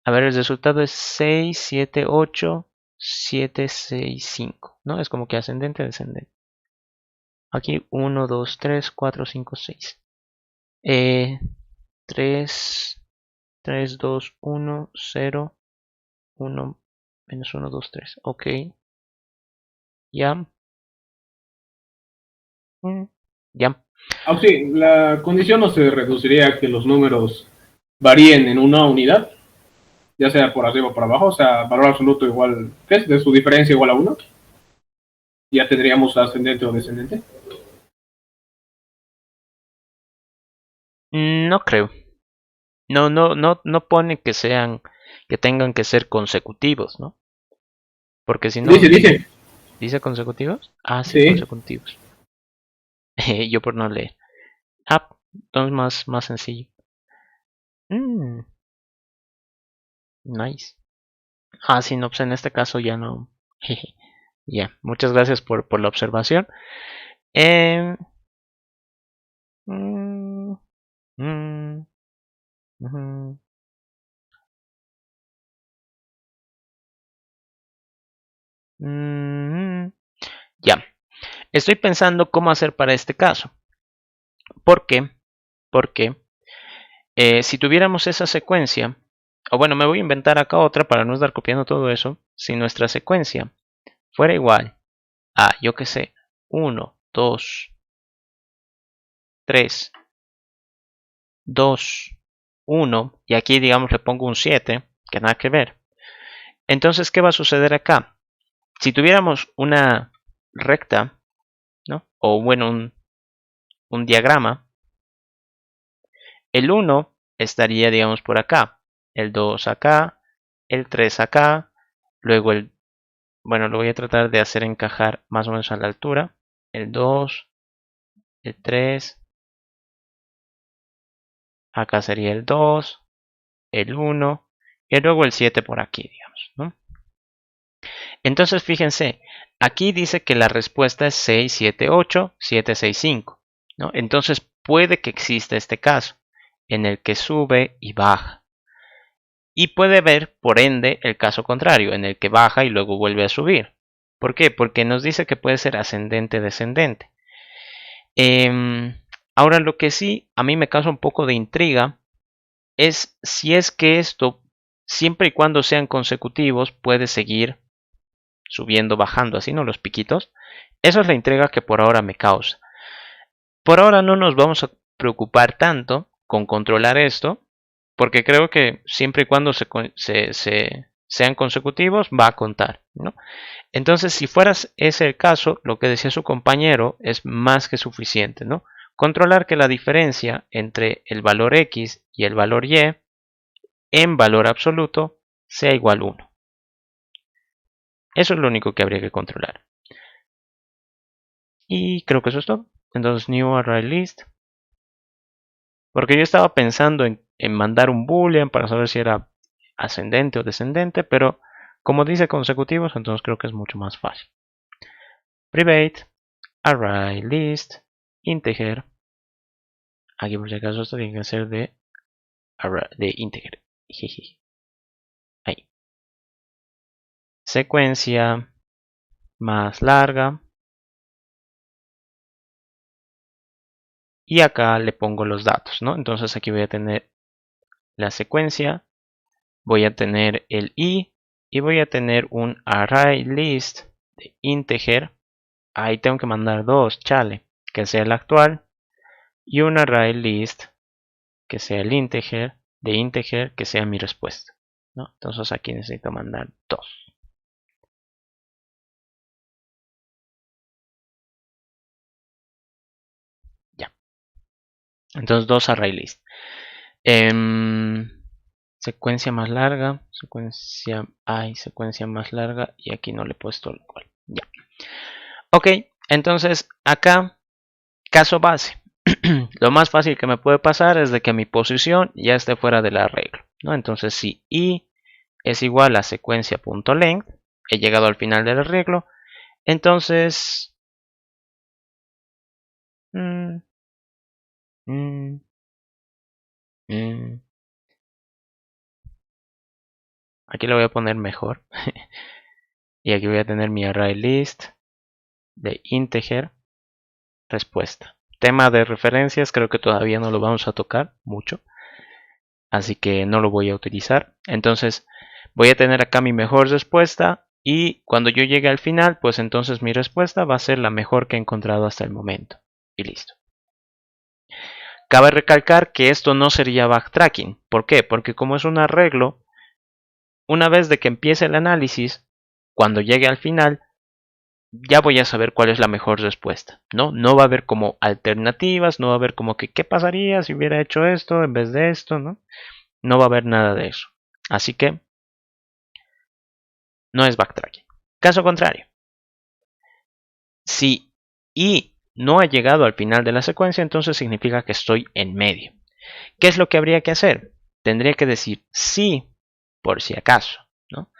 A ver, el resultado es 6, 7, 8, 7, 6, 5. ¿No? Es como que ascendente, descendente. Aquí 1, 2, 3, 4, 5, 6. 3, 2, 1, 0, 1, menos 1, 2, 3. Ok. Ya. Ya. Ah, sí, la condición no se reduciría a que los números varíen en una unidad, ya sea por arriba o por abajo, o sea, valor absoluto igual, ¿qué es? De su diferencia igual a 1. ya tendríamos ascendente o descendente. No creo. No pone que sean, que tengan que ser consecutivos, ¿no? Porque si no, Dice. ¿dice consecutivos? Ah, sí, Sí. consecutivos. Yo por no leer. Ah, entonces más sencillo. Nice. Ah, sí, no, pues en este caso ya no. Ya, muchas gracias por la observación. Em, mm, mm, ujú. Mm, ya, estoy pensando cómo hacer para este caso. ¿Por qué? Porque si tuviéramos esa secuencia, o bueno, me voy a inventar acá otra para no estar copiando todo eso. Si nuestra secuencia fuera igual a, yo qué sé, 1, 2, 3, 2, 1, y aquí digamos le pongo un 7, que nada que ver. Entonces, ¿qué va a suceder acá? Si tuviéramos una recta, ¿no? O bueno, un diagrama, el 1 estaría, digamos, por acá, el 2 acá, el 3 acá, luego bueno, lo voy a tratar de hacer encajar más o menos a la altura, el 2, el 3, acá sería el 2, el 1, y luego el 7 por aquí, digamos, ¿no? Entonces, fíjense, aquí dice que la respuesta es 6, 7, 8, 7, 6, 5, ¿no? Entonces, puede que exista este caso en el que sube y baja. Y puede haber, por ende, el caso contrario, en el que baja y luego vuelve a subir. ¿Por qué? Porque nos dice que puede ser ascendente-descendente. Ahora, lo que sí a mí me causa un poco de intriga es si es que esto, siempre y cuando sean consecutivos, puede seguir subiendo, bajando, así, ¿no? Los piquitos. Esa es la intriga que por ahora me causa. Por ahora no nos vamos a preocupar tanto con controlar esto, porque creo que siempre y cuando sean consecutivos va a contar, ¿no? Entonces, si fueras ese el caso, lo que decía su compañero es más que suficiente, ¿no? Controlar que la diferencia entre el valor x y el valor y en valor absoluto sea igual a 1. Eso es lo único que habría que controlar. Y creo que eso es todo. Entonces, new array list. Porque yo estaba pensando en mandar un boolean para saber si era ascendente o descendente, pero como dice consecutivos, entonces creo que es mucho más fácil. Private array list integer. Aquí por si acaso esto tiene que ser de integer. Ahí. Secuencia más larga. Y acá le pongo los datos, ¿no? Entonces aquí voy a tener la secuencia, voy a tener el i y voy a tener un array list de integer. Ahí tengo que mandar dos, chale, que sea el actual, y un array list que sea el integer de integer que sea mi respuesta, ¿no? Entonces aquí necesito mandar dos. Ya. Entonces dos array list. Secuencia más larga, secuencia más larga y aquí no le he puesto el cual. Ya. Ok, entonces acá, caso base. Lo más fácil que me puede pasar es de que mi posición ya esté fuera del arreglo, ¿no? Entonces si i es igual a secuencia.length, he llegado al final del arreglo, entonces aquí lo voy a poner mejor. Y aquí voy a tener mi array list de integer respuesta. Tema de referencias creo que todavía no lo vamos a tocar mucho, así que no lo voy a utilizar. Entonces voy a tener acá mi mejor respuesta y cuando yo llegue al final, pues entonces mi respuesta va a ser la mejor que he encontrado hasta el momento. Y listo. Cabe recalcar que esto no sería backtracking. ¿Por qué? Porque como es un arreglo, una vez de que empiece el análisis, cuando llegue al final, ya voy a saber cuál es la mejor respuesta, ¿no? No va a haber como alternativas, no va a haber como que qué pasaría si hubiera hecho esto en vez de esto, ¿no? No va a haber nada de eso. Así que no es backtracking. Caso contrario, si y no ha llegado al final de la secuencia, entonces significa que estoy en medio. ¿Qué es lo que habría que hacer? Tendría que decir sí, por si acaso, ¿no?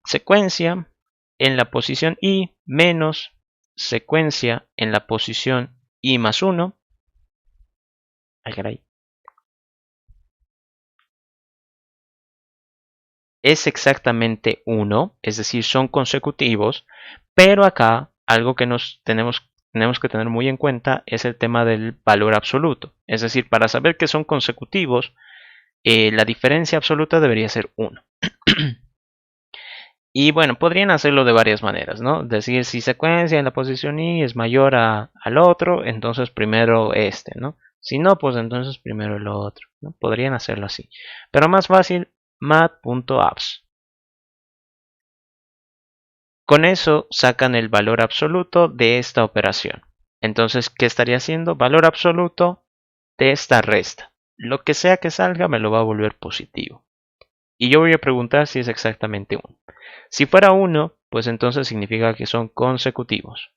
Secuencia en la posición i menos secuencia en la posición i más 1. Ay, caray. Es exactamente 1, es decir, son consecutivos, pero acá algo que tenemos que tener muy en cuenta es el tema del valor absoluto. Es decir, para saber que son consecutivos, la diferencia absoluta debería ser 1. Y bueno, podrían hacerlo de varias maneras, ¿no? Decir, si secuencia en la posición i es mayor al otro, entonces primero este, ¿no? Si no, pues entonces primero el otro, ¿no? Podrían hacerlo así. Pero más fácil, mat.abs. Con eso sacan el valor absoluto de esta operación. Entonces, ¿qué estaría haciendo? Valor absoluto de esta resta. Lo que sea que salga me lo va a volver positivo. Y yo voy a preguntar si es exactamente 1. Si fuera 1, pues entonces significa que son consecutivos.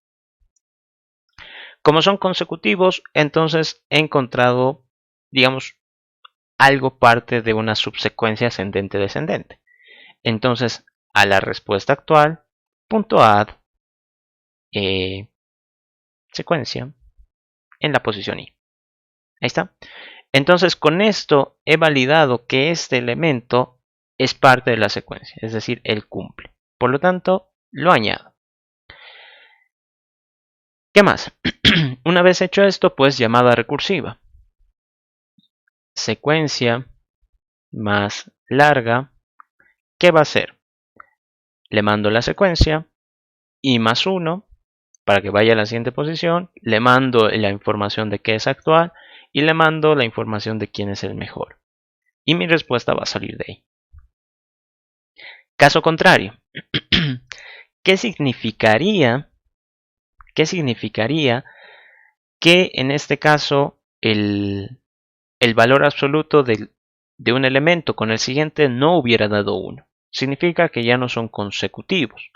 Como son consecutivos, entonces he encontrado, digamos, algo parte de una subsecuencia ascendente-descendente. Entonces, a la respuesta actual, .add secuencia en la posición i. Ahí está. Entonces, con esto he validado que este elemento es parte de la secuencia, es decir, él cumple. Por lo tanto, lo añado. ¿Qué más? Una vez hecho esto, pues llamada recursiva. Secuencia más larga. ¿Qué va a hacer? Le mando la secuencia i más 1 para que vaya a la siguiente posición. Le mando la información de qué es actual y le mando la información de quién es el mejor. Y mi respuesta va a salir de ahí. Caso contrario. ¿Qué significaría que en este caso el valor absoluto de un elemento con el siguiente no hubiera dado 1? Significa que ya no son consecutivos.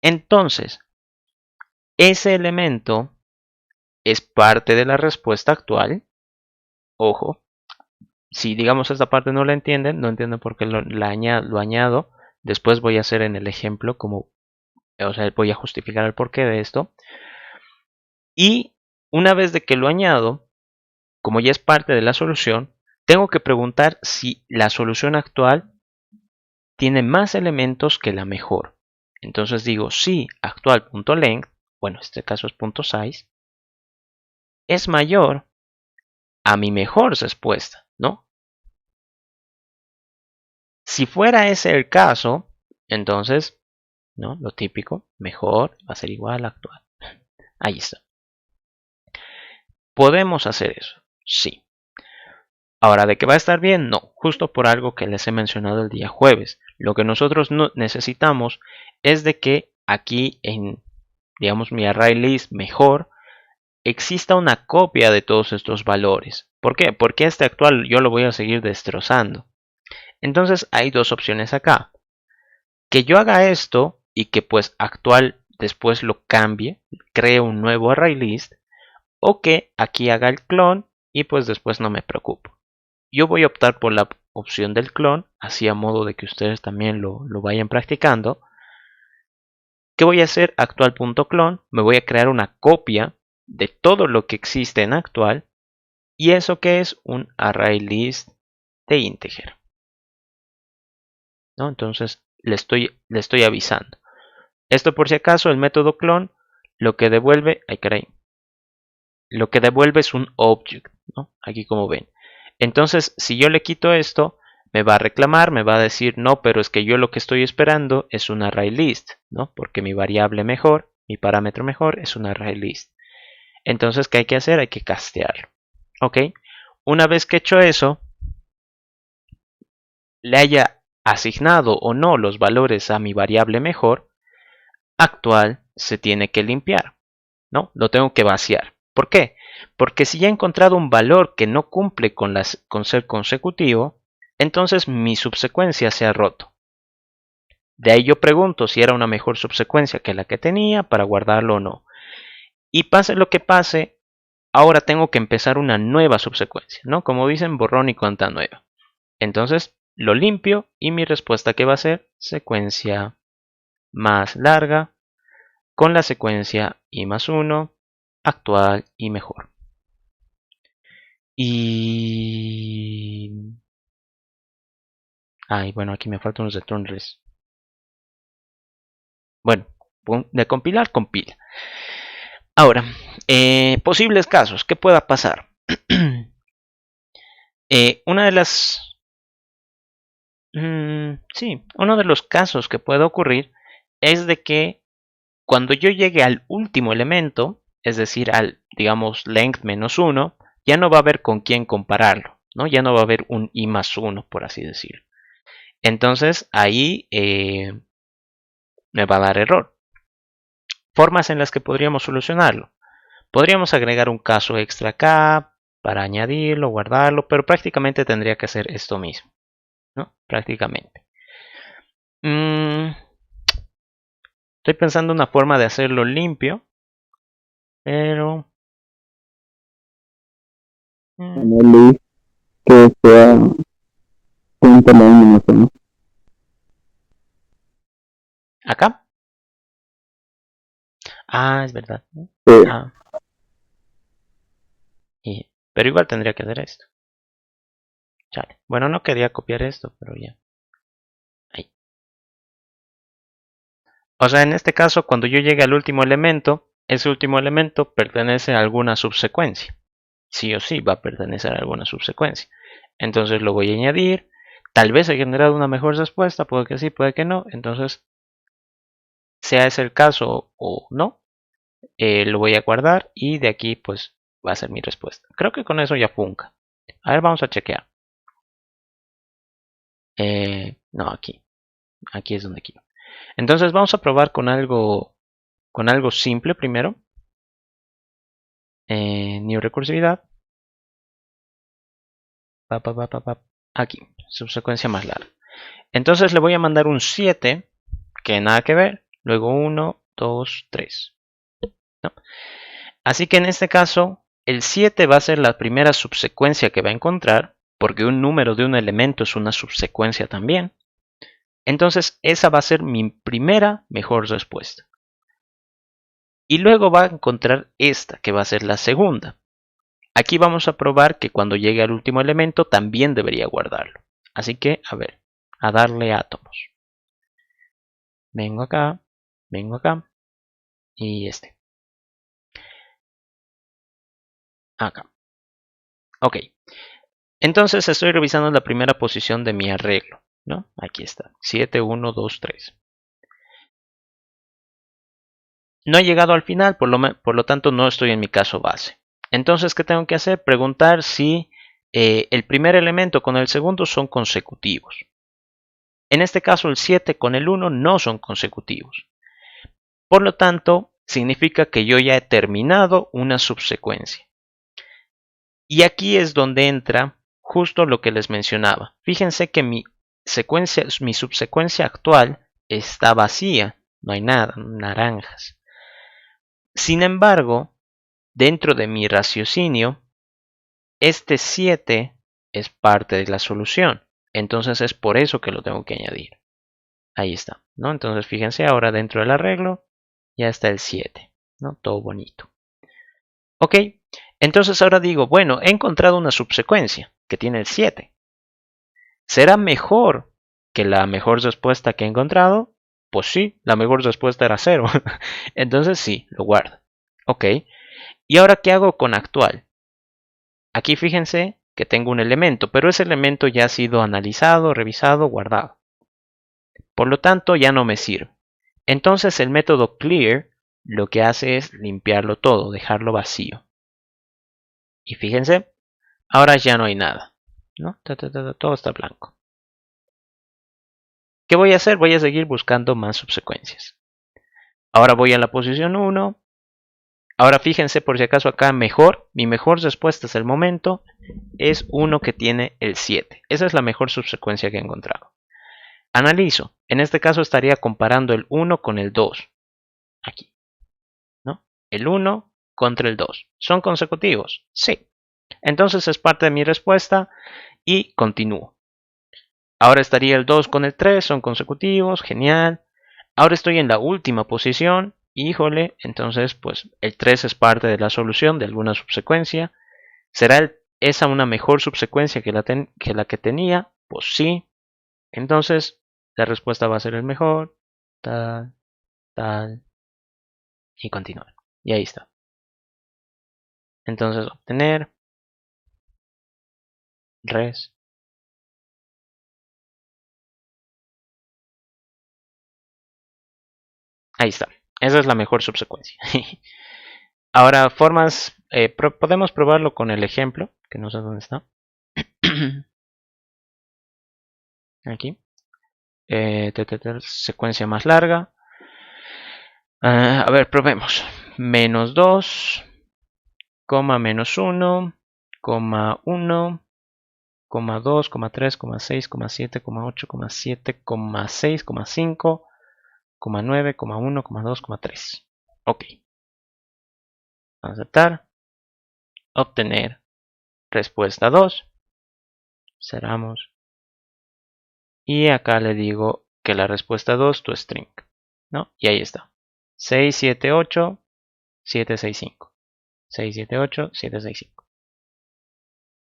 Entonces, ese elemento es parte de la respuesta actual. Ojo, si digamos esta parte no la entienden, no entienden por qué lo añado. Después voy a hacer en el ejemplo como, o sea, voy a justificar el porqué de esto. Y una vez de que lo añado, como ya es parte de la solución, tengo que preguntar si la solución actual tiene más elementos que la mejor. Entonces digo si actual.length, bueno, en este caso es .size, es mayor a mi mejor respuesta, ¿no? Si fuera ese el caso, entonces, ¿no? Lo típico, mejor va a ser igual a actual. Ahí está. ¿Podemos hacer eso? Sí. Ahora, ¿de que va a estar bien? No, justo por algo que les he mencionado el día jueves. Lo que nosotros necesitamos es de que aquí en, digamos, mi array list mejor, exista una copia de todos estos valores. ¿Por qué? Porque este actual yo lo voy a seguir destrozando. Entonces hay dos opciones acá. Que yo haga esto y que pues actual después lo cambie, cree un nuevo array list, o que aquí haga el clon y pues después no me preocupo. Yo voy a optar por la opción del clon, así a modo de que ustedes también lo vayan practicando. ¿Qué voy a hacer? Actual.clon, me voy a crear una copia de todo lo que existe en actual. ¿Y eso qué es? Un array list de integer, ¿no? Entonces le estoy avisando. Esto por si acaso, el método clon lo que devuelve, lo que devuelve es un object, ¿no? Aquí como ven. Entonces, si yo le quito esto, me va a reclamar, me va a decir, no, pero es que yo lo que estoy esperando es un array list, ¿no? Porque mi variable mejor, mi parámetro mejor es un array list. Entonces, ¿qué hay que hacer? Hay que castearlo. ¿Ok? Una vez que he hecho eso, le haya asignado o no los valores a mi variable mejor, actual se tiene que limpiar, ¿no? Lo tengo que vaciar. ¿Por qué? Porque si ya he encontrado un valor que no cumple con ser consecutivo, entonces mi subsecuencia se ha roto. De ahí yo pregunto si era una mejor subsecuencia que la que tenía para guardarlo o no. Y pase lo que pase, ahora tengo que empezar una nueva subsecuencia, ¿no? Como dicen, borrón y cuenta nueva. Entonces lo limpio y mi respuesta que va a ser secuencia más larga con la secuencia i más 1 actual y mejor. Y... ay, bueno, aquí me faltan unos de turnless. Bueno, de compilar, compila. Ahora, posibles casos, ¿qué pueda pasar? Una de las... sí, uno de los casos que puede ocurrir es de que cuando yo llegue al último elemento, es decir, al, digamos, length menos 1, ya no va a haber con quién compararlo, ¿no? Ya no va a haber un i más 1, por así decirlo. Entonces, ahí me va a dar error. Formas en las que podríamos solucionarlo. Podríamos agregar un caso extra acá para añadirlo, guardarlo, pero prácticamente tendría que hacer esto mismo, ¿no? Prácticamente. Estoy pensando una forma de hacerlo limpio, pero... ponerle que sea cuenta la menos uno. ¿acá? Ah, es verdad. Sí. Ah. Pero igual tendría que hacer esto. Chale. Bueno, no quería copiar esto, pero ya. Ahí. O sea, en este caso, cuando yo llegue al último elemento, ese último elemento pertenece a alguna subsecuencia. Sí o sí va a pertenecer a alguna subsecuencia. Entonces lo voy a añadir. Tal vez he generado una mejor respuesta, puede que sí, puede que no. Entonces, sea ese el caso o no, lo voy a guardar y de aquí pues va a ser mi respuesta. Creo que con eso ya funca. A ver, vamos a chequear. No, aquí. Aquí es donde quiero. Entonces vamos a probar con algo simple primero. New recursividad. Aquí, subsecuencia más larga. Entonces le voy a mandar un 7, que nada que ver. Luego 1, 2, 3. ¿No? Así que en este caso, el 7 va a ser la primera subsecuencia que va a encontrar, porque un número de un elemento es una subsecuencia también. Entonces esa va a ser mi primera mejor respuesta. Y luego va a encontrar esta, que va a ser la segunda. Aquí vamos a probar que cuando llegue al último elemento también debería guardarlo. Así que, a ver, a darle átomos. Vengo acá y este. Acá. Ok. Entonces estoy revisando la primera posición de mi arreglo, ¿no? Aquí está. 7, 1, 2, 3. No he llegado al final, por lo tanto no estoy en mi caso base. Entonces, ¿qué tengo que hacer? Preguntar si el primer elemento con el segundo son consecutivos. En este caso, el 7 con el 1 no son consecutivos. Por lo tanto, significa que yo ya he terminado una subsecuencia. Y aquí es donde entra justo lo que les mencionaba. Fíjense que mi subsecuencia actual está vacía. No hay nada, naranjas. Sin embargo, dentro de mi raciocinio, este 7 es parte de la solución. Entonces es por eso que lo tengo que añadir. Ahí está, ¿no? Entonces fíjense ahora dentro del arreglo ya está el 7, ¿no? Todo bonito. Ok, entonces ahora digo, bueno, he encontrado una subsecuencia que tiene el 7. ¿Será mejor que la mejor respuesta que he encontrado? Pues sí, la mejor respuesta era 0. Entonces sí, lo guardo. Ok, ¿y ahora qué hago con actual? Aquí fíjense que tengo un elemento, pero ese elemento ya ha sido analizado, revisado, guardado. Por lo tanto, ya no me sirve. Entonces el método clear lo que hace es limpiarlo todo, dejarlo vacío. Y fíjense, ahora ya no hay nada, ¿no? Todo está blanco. ¿Qué voy a hacer? Voy a seguir buscando más subsecuencias. Ahora voy a la posición 1. Ahora fíjense por si acaso acá mi mejor respuesta hasta el momento es 1 que tiene el 7. Esa es la mejor subsecuencia que he encontrado. Analizo. En este caso estaría comparando el 1 con el 2. Aquí. ¿No? El 1 contra el 2. ¿Son consecutivos? Sí. Entonces es parte de mi respuesta y continúo. Ahora estaría el 2 con el 3. Son consecutivos. Genial. Ahora estoy en la última posición. Híjole. Entonces pues el 3 es parte de la solución de alguna subsecuencia. ¿Será esa una mejor subsecuencia que la que tenía? Pues sí. Entonces, la respuesta va a ser el mejor, tal, tal, y continuar. Y ahí está. Entonces, obtener, res. Ahí está. Esa es la mejor subsecuencia. Ahora, formas, podemos probarlo con el ejemplo, que no sé dónde está. Aquí. Secuencia más larga. A ver, probemos. Menos 2, coma menos 1, coma 1, coma 2, coma 3, coma 6, coma 7, coma 8, coma 7, coma 6, coma 5, coma 9, coma 1, coma 2, coma 3. Ok. Aceptar. Obtener. Respuesta 2. Cerramos. Y acá le digo que la respuesta 2 tu string. ¿No? Y ahí está. 678 765. 678 765.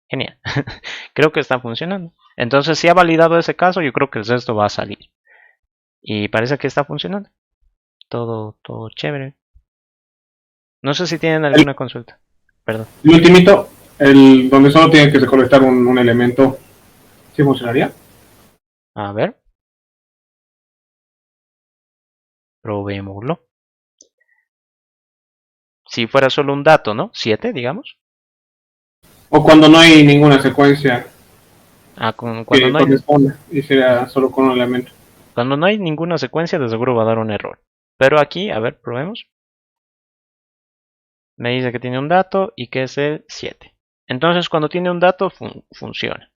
Genial. Creo que está funcionando. Entonces, si ha validado ese caso, yo creo que el resto va a salir. Y parece que está funcionando. Todo chévere. No sé si tienen alguna consulta. Perdón. El ultimito, el donde solo tienen que recolectar un elemento, ¿sí funcionaría? A ver. Probémoslo. Si fuera solo un dato, ¿no? 7, digamos. O cuando no hay ninguna secuencia Cuando que no hay, corresponda y sea solo con un elemento. cuando no hay ninguna secuencia, de seguro va a dar un error. Pero aquí, a ver, probemos. Me dice que tiene un dato y que es el 7. Entonces, cuando tiene un dato, funciona.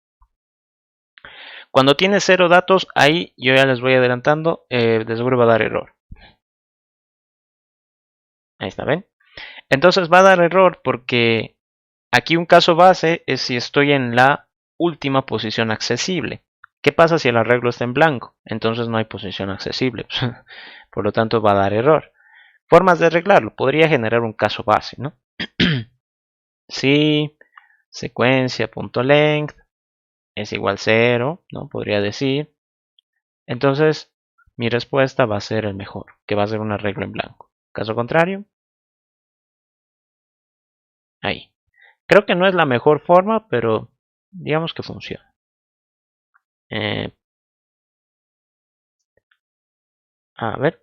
Cuando tiene 0 datos, ahí yo ya les voy adelantando, de seguro va a dar error. Ahí está, ¿ven? Entonces va a dar error porque aquí un caso base es si estoy en la última posición accesible. ¿Qué pasa si el arreglo está en blanco? Entonces no hay posición accesible. Por lo tanto va a dar error. Formas de arreglarlo. Podría generar un caso base, ¿no? Si secuencia.length es igual 0, ¿no? Podría decir. Entonces mi respuesta va a ser el mejor, que va a ser un arreglo en blanco. Caso contrario, ahí. Creo que no es la mejor forma, pero digamos que funciona. A ver.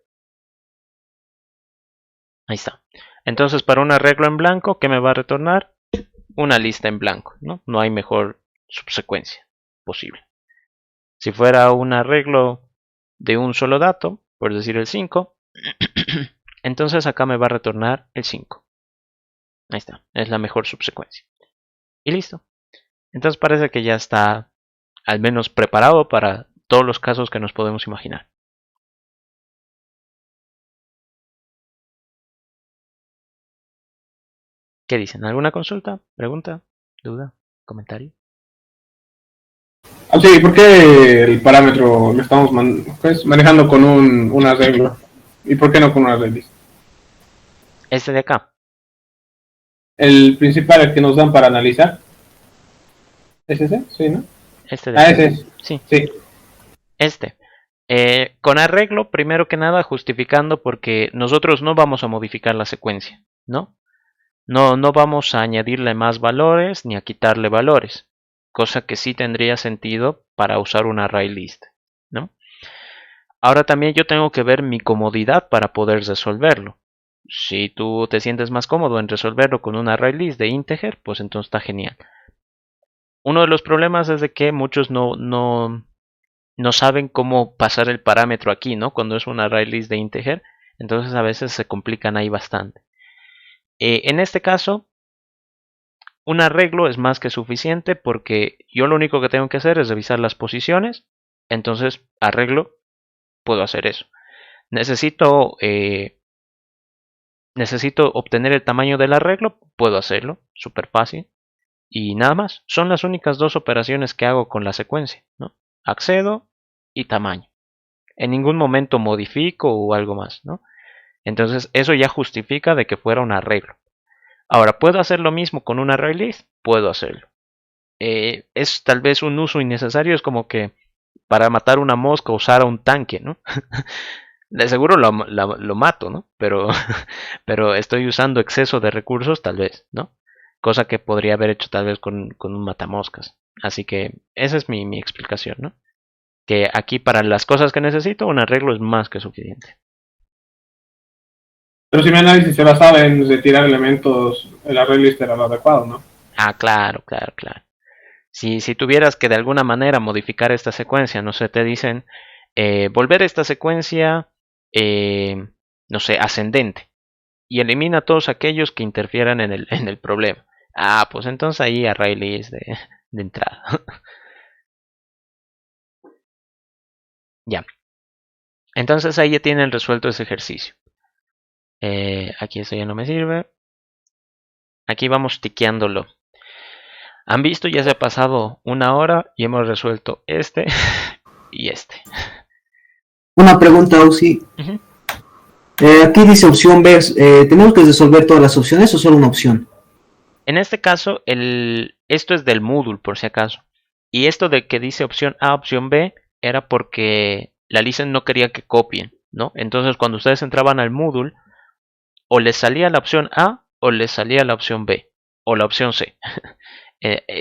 Ahí está. Entonces, para un arreglo en blanco, ¿qué me va a retornar? Una lista en blanco, ¿no? No hay mejor subsecuencia posible. Si fuera un arreglo de un solo dato, por decir el 5, entonces acá me va a retornar el 5. Ahí está. Es la mejor subsecuencia. Y listo. Entonces parece que ya está al menos preparado para todos los casos que nos podemos imaginar. ¿Qué dicen? ¿Alguna consulta? ¿Pregunta? ¿Duda? ¿Comentario? Ah, sí, ¿por qué el parámetro lo estamos manejando con un arreglo? ¿Y por qué no con una arreglista? Este de acá. El principal, el que nos dan para analizar. ¿Es ese? Sí, ¿no? Este de acá. Ese es. Sí. Sí. Este. Con arreglo, primero que nada, justificando porque nosotros no vamos a modificar la secuencia, ¿no? No vamos a añadirle más valores ni a quitarle valores, cosa que sí tendría sentido para usar un array list, ¿no? Ahora también yo tengo que ver mi comodidad para poder resolverlo. Si tú te sientes más cómodo en resolverlo con un array list de integer, pues entonces está genial. Uno de los problemas es de que muchos no no saben cómo pasar el parámetro aquí, ¿no? Cuando es un array list de integer, entonces a veces se complican ahí bastante. En este caso, un arreglo es más que suficiente porque yo lo único que tengo que hacer es revisar las posiciones, entonces arreglo, puedo hacer eso. Necesito obtener el tamaño del arreglo, puedo hacerlo, súper fácil. Y nada más, son las únicas dos operaciones que hago con la secuencia, ¿no? Accedo y tamaño. En ningún momento modifico o algo más, ¿no? Entonces eso ya justifica de que fuera un arreglo. Ahora, ¿puedo hacer lo mismo con un array list? Puedo hacerlo. Es tal vez un uso innecesario, es como que para matar una mosca usar a un tanque, ¿no? De seguro lo mato, ¿no? Pero, pero estoy usando exceso de recursos, tal vez, ¿no? Cosa que podría haber hecho tal vez con un matamoscas. Así que esa es mi explicación, ¿no? Que aquí para las cosas que necesito, un arreglo es más que suficiente. Pero si mi análisis se basaba en retirar elementos, el array list era lo adecuado, ¿no? Ah, claro. Si tuvieras que de alguna manera modificar esta secuencia, no sé, te dicen volver esta secuencia, no sé, ascendente. Y elimina todos aquellos que interfieran en el problema. Ah, pues entonces ahí array list de entrada. Ya. Entonces ahí ya tienen resuelto ese ejercicio. Aquí eso ya no me sirve. Aquí vamos tiqueándolo. Han visto, ya se ha pasado una hora y hemos resuelto este y este. Una pregunta, Auxi. Ujú. Aquí dice opción B. ¿Tenemos que resolver todas las opciones o solo una opción? En este caso, esto es del Moodle, por si acaso. Y esto de que dice opción A, opción B, era porque la Listen no quería que copien, ¿no? Entonces, cuando ustedes entraban al Moodle, o les salía la opción A, o les salía la opción B, o la opción C.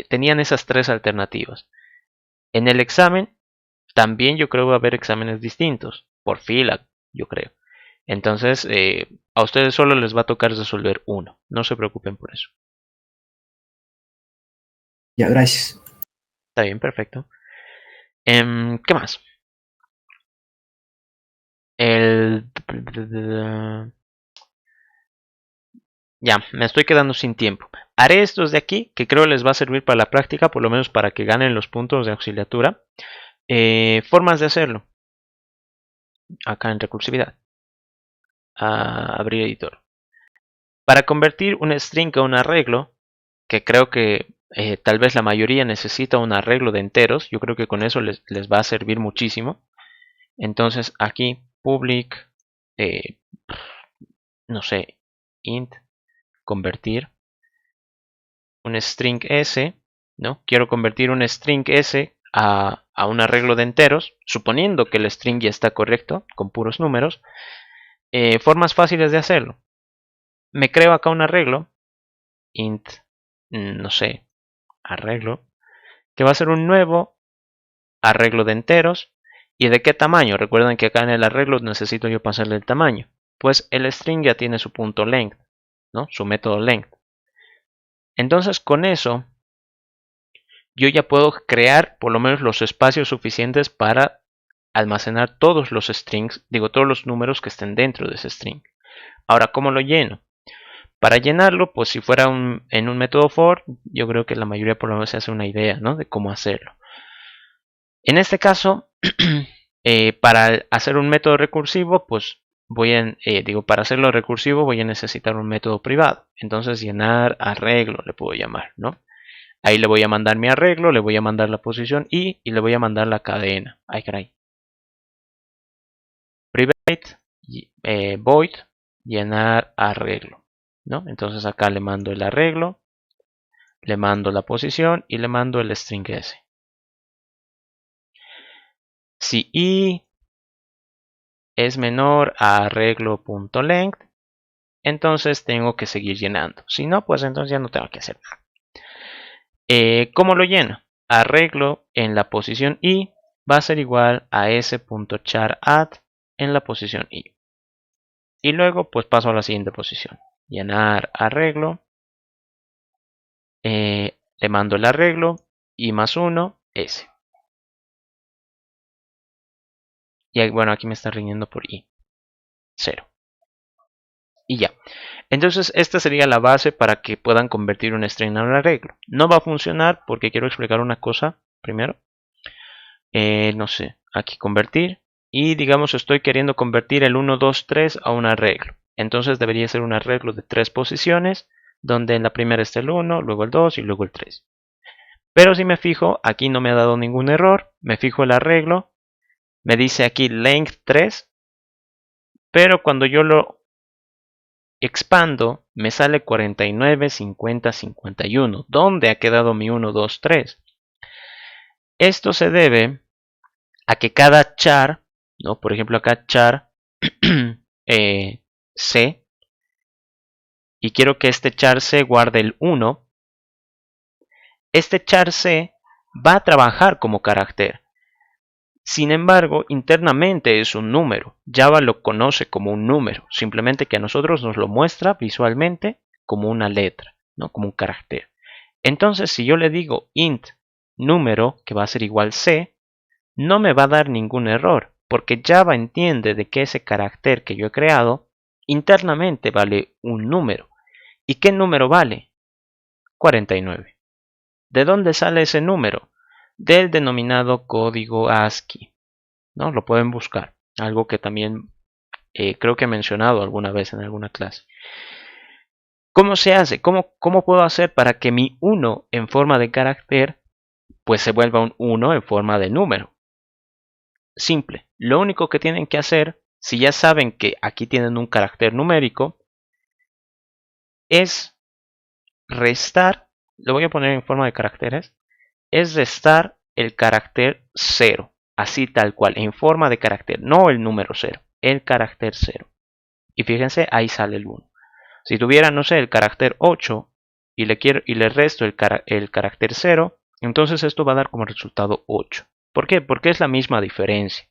Tenían esas tres alternativas. En el examen, también yo creo que va a haber exámenes distintos, por fila, yo creo. Entonces, a ustedes solo les va a tocar resolver uno. No se preocupen por eso. Ya, gracias. Está bien, perfecto. ¿Qué más? Ya, me estoy quedando sin tiempo. Haré estos de aquí, que creo les va a servir para la práctica, por lo menos para que ganen los puntos de auxiliatura. Formas de hacerlo. Acá en recursividad. Abrir editor. Para convertir un string a un arreglo, que creo que tal vez la mayoría necesita un arreglo de enteros, yo creo que con eso les va a servir muchísimo. Entonces aquí public, no sé, int, convertir un string s, ¿no? Quiero convertir un string s a un arreglo de enteros, suponiendo que el string ya está correcto, con puros números. Formas fáciles de hacerlo. Me creo acá un arreglo, int, no sé, arreglo, que va a ser un nuevo arreglo de enteros. ¿Y de qué tamaño? Recuerden que acá en el arreglo necesito yo pasarle el tamaño. Pues el string ya tiene su punto length, ¿no? Su método length. Entonces con eso yo ya puedo crear por lo menos los espacios suficientes para almacenar todos los strings, digo todos los números que estén dentro de ese string. Ahora, ¿cómo lo lleno? Para llenarlo, pues si fuera en un método for, yo creo que la mayoría por lo menos se hace una idea, ¿no? De cómo hacerlo. En este caso, para hacer un método recursivo, pues para hacerlo recursivo voy a necesitar un método privado. Entonces llenar arreglo le puedo llamar, ¿no? Ahí le voy a mandar mi arreglo, le voy a mandar la posición y le voy a mandar la cadena. Ay, caray. Private, void, llenar arreglo, ¿no? Entonces acá le mando el arreglo, le mando la posición y le mando el string s. Si i es menor a arreglo.length, entonces tengo que seguir llenando. Si no, pues entonces ya no tengo que hacer nada. ¿Cómo lo lleno? Arreglo en la posición i va a ser igual a s.char_add en la posición i. Y luego pues paso a la siguiente posición. Llenar arreglo. Le mando el arreglo i más 1, s. Y bueno, aquí me está riñendo por i. 0. Y ya. Entonces esta sería la base para que puedan convertir un string a un arreglo. No va a funcionar porque quiero explicar una cosa primero. No sé, aquí convertir. Y digamos estoy queriendo convertir el 1, 2, 3 a un arreglo. Entonces debería ser un arreglo de 3 posiciones, donde en la primera está el 1, luego el 2 y luego el 3. Pero si me fijo, aquí no me ha dado ningún error. Me fijo el arreglo. Me dice aquí length 3. Pero cuando yo lo expando, me sale 49, 50, 51. ¿Dónde ha quedado mi 1, 2, 3? Esto se debe a que cada char, ¿no? Por ejemplo acá char C, y quiero que este char C guarde el 1. Este char C va a trabajar como carácter. Sin embargo, internamente es un número. Java lo conoce como un número, simplemente que a nosotros nos lo muestra visualmente como una letra, ¿no? Como un carácter. Entonces, si yo le digo int número, que va a ser igual C, no me va a dar ningún error, porque Java entiende de que ese carácter que yo he creado internamente vale un número. ¿Y qué número vale? 49. ¿De dónde sale ese número? Del denominado código ASCII, ¿no? Lo pueden buscar. Algo que también creo que he mencionado alguna vez en alguna clase. ¿Cómo se hace? ¿Cómo puedo hacer para que mi 1 en forma de carácter pues se vuelva un 1 en forma de número? Simple. Lo único que tienen que hacer, si ya saben que aquí tienen un carácter numérico, es restar, lo voy a poner en forma de caracteres, es restar el carácter 0, así tal cual, en forma de carácter, no el número 0, el carácter 0. Y fíjense, ahí sale el 1. Si tuviera, no sé, el carácter 8 y le resto el carácter 0, entonces esto va a dar como resultado 8. ¿Por qué? Porque es la misma diferencia.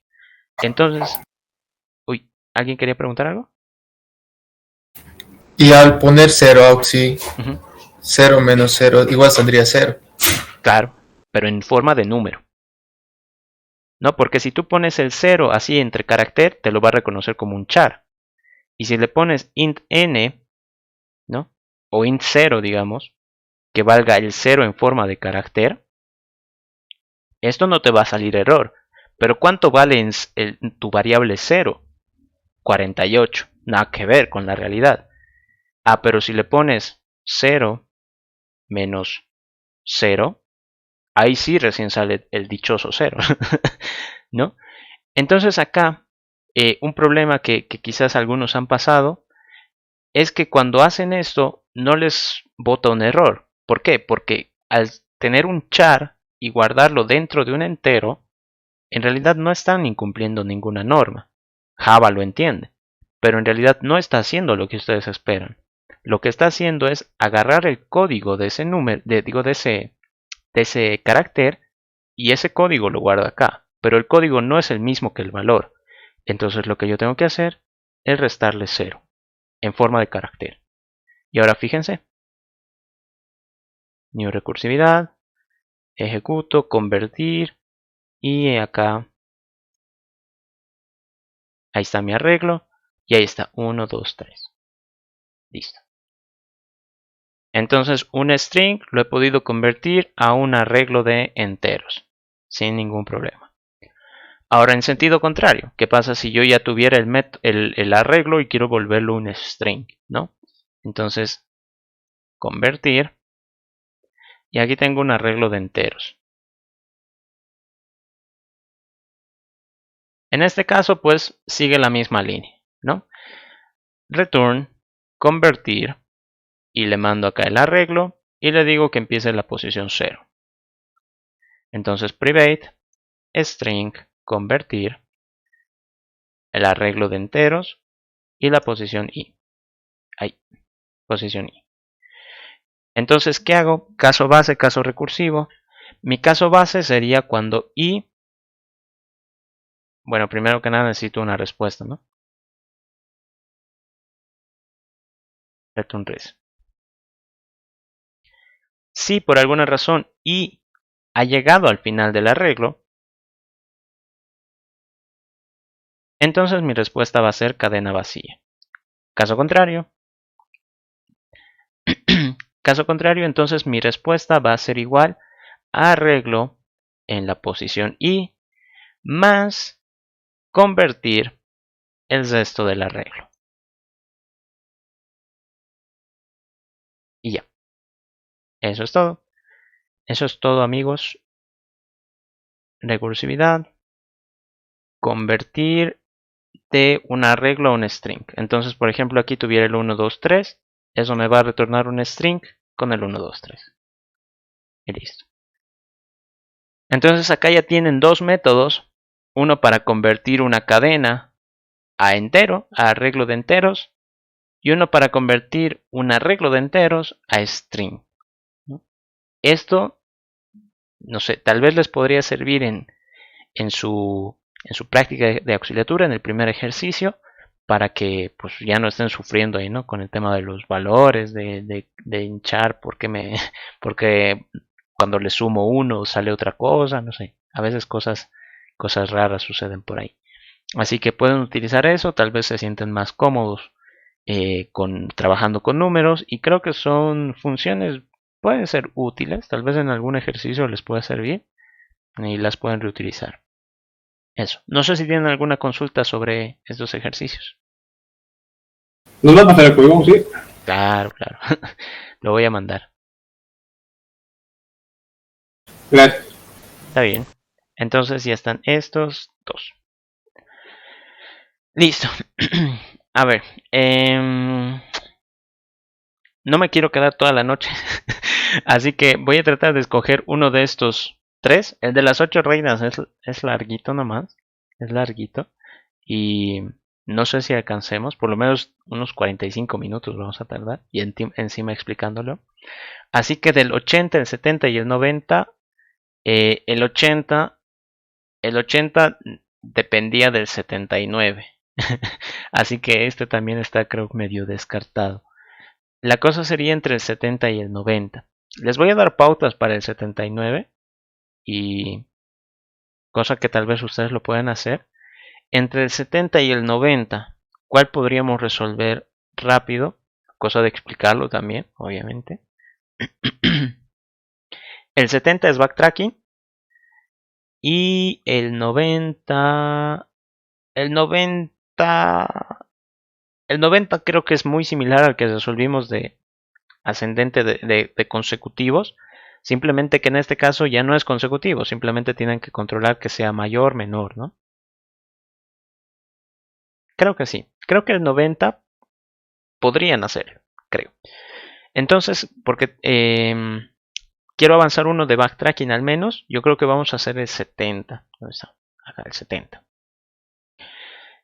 Entonces, uy, ¿alguien quería preguntar algo? Y al poner 0, Auxi, Ujú. 0 menos 0, igual saldría 0. Claro, pero en forma de número. ¿No? Porque si tú pones el 0 así entre carácter, te lo va a reconocer como un char. Y si le pones int n, ¿no? O int 0, digamos, que valga el 0 en forma de carácter, esto no te va a salir error. Pero ¿cuánto vale en tu variable 0? 48. Nada que ver con la realidad. Ah, pero si le pones 0 menos 0, ahí sí recién sale el dichoso 0. ¿No? Entonces acá, un problema que quizás algunos han pasado es que cuando hacen esto no les bota un error. ¿Por qué? Porque al tener un char y guardarlo dentro de un entero, en realidad no están incumpliendo ninguna norma. Java lo entiende, pero en realidad no está haciendo lo que ustedes esperan. Lo que está haciendo es agarrar el código de ese número, de ese carácter, y ese código lo guarda acá. Pero el código no es el mismo que el valor. Entonces lo que yo tengo que hacer es restarle 0 en forma de carácter. Y ahora fíjense. New recursividad. Ejecuto, convertir. Y acá. Ahí está mi arreglo. Y ahí está 1, 2, 3. Listo. Entonces un string lo he podido convertir a un arreglo de enteros. Sin ningún problema. Ahora en sentido contrario. ¿Qué pasa si yo ya tuviera el arreglo y quiero volverlo un string? ¿No? Entonces convertir. Y aquí tengo un arreglo de enteros. En este caso, pues, sigue la misma línea, ¿no? Return, convertir, y le mando acá el arreglo, y le digo que empiece en la posición 0. Entonces, private, string, convertir, el arreglo de enteros, y la posición i. Ahí, posición i. Entonces, ¿qué hago? Caso base, caso recursivo. Mi caso base sería cuando i... Bueno, primero que nada necesito una respuesta, ¿no? Return res. Si por alguna razón i ha llegado al final del arreglo, entonces mi respuesta va a ser cadena vacía. Caso contrario, entonces mi respuesta va a ser igual a arreglo en la posición I más convertir el resto del arreglo. Y ya. Eso es todo. Eso es todo, amigos. Recursividad. Convertir de un arreglo a un string. Entonces, por ejemplo, aquí tuviera el 1, 2, 3. Eso me va a retornar un string con el 1, 2, 3. Y listo. Entonces acá ya tienen dos métodos. Uno para convertir una cadena a entero, a arreglo de enteros. Y uno para convertir un arreglo de enteros a string. Esto, no sé, tal vez les podría servir en su práctica de auxiliatura, en el primer ejercicio, para que pues ya no estén sufriendo ahí, ¿no? Con el tema de los valores, de hinchar, porque cuando le sumo uno sale otra cosa, no sé. A veces cosas raras suceden por ahí. Así que pueden utilizar eso, tal vez se sienten más cómodos trabajando con números, y creo que son funciones, pueden ser útiles, tal vez en algún ejercicio les pueda servir y las pueden reutilizar. Eso. No sé si tienen alguna consulta sobre estos ejercicios. ¿Nos va a pasar el código? Sí. Claro. Lo voy a mandar. Gracias. Está bien. Entonces ya están estos dos. Listo. A ver. No me quiero quedar toda la noche. Así que voy a tratar de escoger uno de estos tres. El de las 8 reinas es larguito nomás. Es larguito. Y no sé si alcancemos. Por lo menos unos 45 minutos vamos a tardar. Y encima explicándolo. Así que del 80, el 70 y el 90. El 80 dependía del 79. Así que este también está, creo, medio descartado. La cosa sería entre el 70 y el 90. Les voy a dar pautas para el 79. Y cosa que tal vez ustedes lo puedan hacer. Entre el 70 y el 90, ¿cuál podríamos resolver rápido? Cosa de explicarlo también, obviamente. El 70 es backtracking. Y el 90 creo que es muy similar al que resolvimos de ascendente de consecutivos. Simplemente que en este caso ya no es consecutivo. Simplemente tienen que controlar que sea mayor, menor, ¿no? Creo que sí. Creo que el 90 podrían hacerlo, creo. Entonces, porque quiero avanzar uno de backtracking al menos, yo creo que vamos a hacer el 70. ¿Dónde está? Acá, el 70.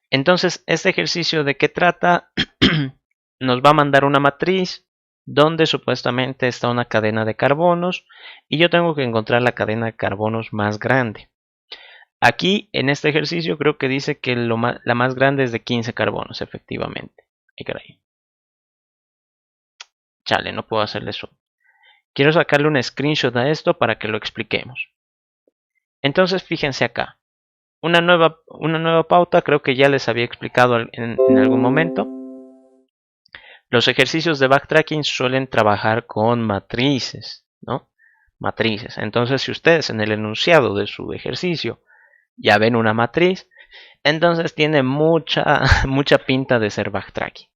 Entonces, este ejercicio, ¿de qué trata? Nos va a mandar una matriz donde supuestamente está una cadena de carbonos y yo tengo que encontrar la cadena de carbonos más grande. Aquí, en este ejercicio, creo que dice que la más grande es de 15 carbonos, efectivamente. Ay, caray. Chale, no puedo hacerle eso. Quiero sacarle un screenshot a esto para que lo expliquemos. Entonces, fíjense acá. Una nueva pauta, creo que ya les había explicado en algún momento. Los ejercicios de backtracking suelen trabajar con matrices, ¿no? Matrices. Entonces, si ustedes en el enunciado de su ejercicio ya ven una matriz, entonces tiene mucha pinta de ser backtracking.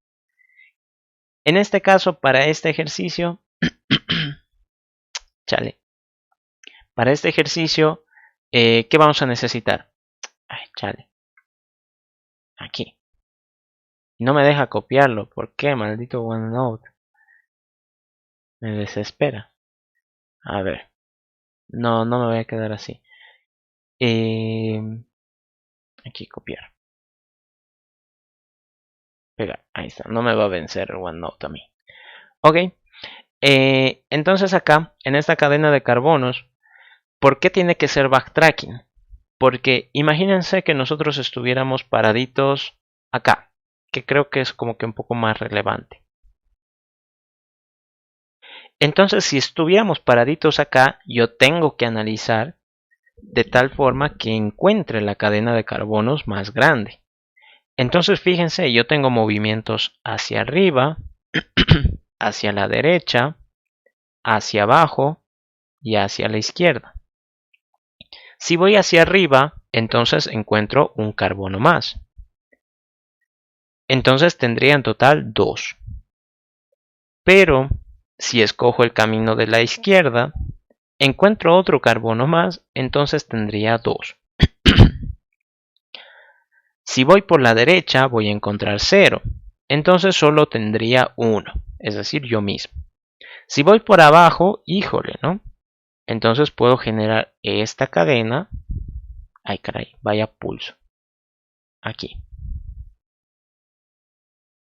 En este caso, para este ejercicio, chale. Para este ejercicio, ¿qué vamos a necesitar? Ay, chale. Aquí. No me deja copiarlo. ¿Por qué? Maldito OneNote. Me desespera. A ver. No me voy a quedar así. Aquí copiar. Pegar. Ahí está. No me va a vencer OneNote a mí. Ok. Entonces acá, en esta cadena de carbonos, ¿por qué tiene que ser backtracking? Porque imagínense que nosotros estuviéramos paraditos acá, que creo que es como que un poco más relevante. Entonces, si estuviéramos paraditos acá, yo tengo que analizar de tal forma que encuentre la cadena de carbonos más grande. Entonces fíjense, yo tengo movimientos hacia arriba, hacia la derecha, hacia abajo y hacia la izquierda. Si voy hacia arriba, entonces encuentro un carbono más. Entonces tendría en total 2. Pero si escojo el camino de la izquierda, encuentro otro carbono más, entonces tendría 2. Si voy por la derecha, voy a encontrar 0. Entonces solo tendría 1, es decir, yo mismo. Si voy por abajo, híjole, ¿no? Entonces puedo generar esta cadena. Ay, caray, vaya pulso. Aquí.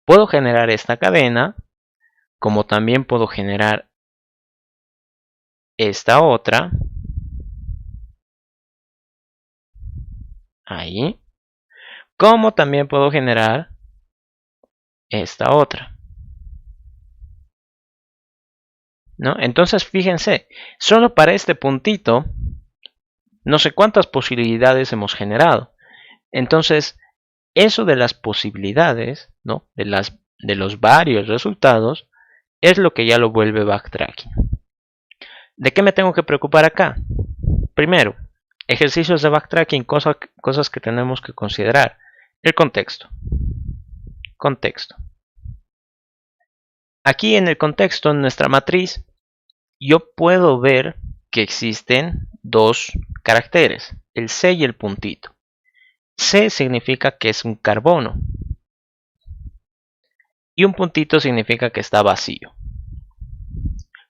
Puedo generar esta cadena, como también puedo generar esta otra. Ahí. Como también puedo generar esta otra. ¿No? Entonces fíjense, solo para este puntito, no sé cuántas posibilidades hemos generado. Entonces, eso de las posibilidades, ¿no? De los varios resultados, es lo que ya lo vuelve backtracking. ¿De qué me tengo que preocupar acá? Primero, ejercicios de backtracking, cosas que tenemos que considerar. El contexto. Contexto. Aquí en el contexto, en nuestra matriz, yo puedo ver que existen dos caracteres, el C y el puntito. C significa que es un carbono y un puntito significa que está vacío.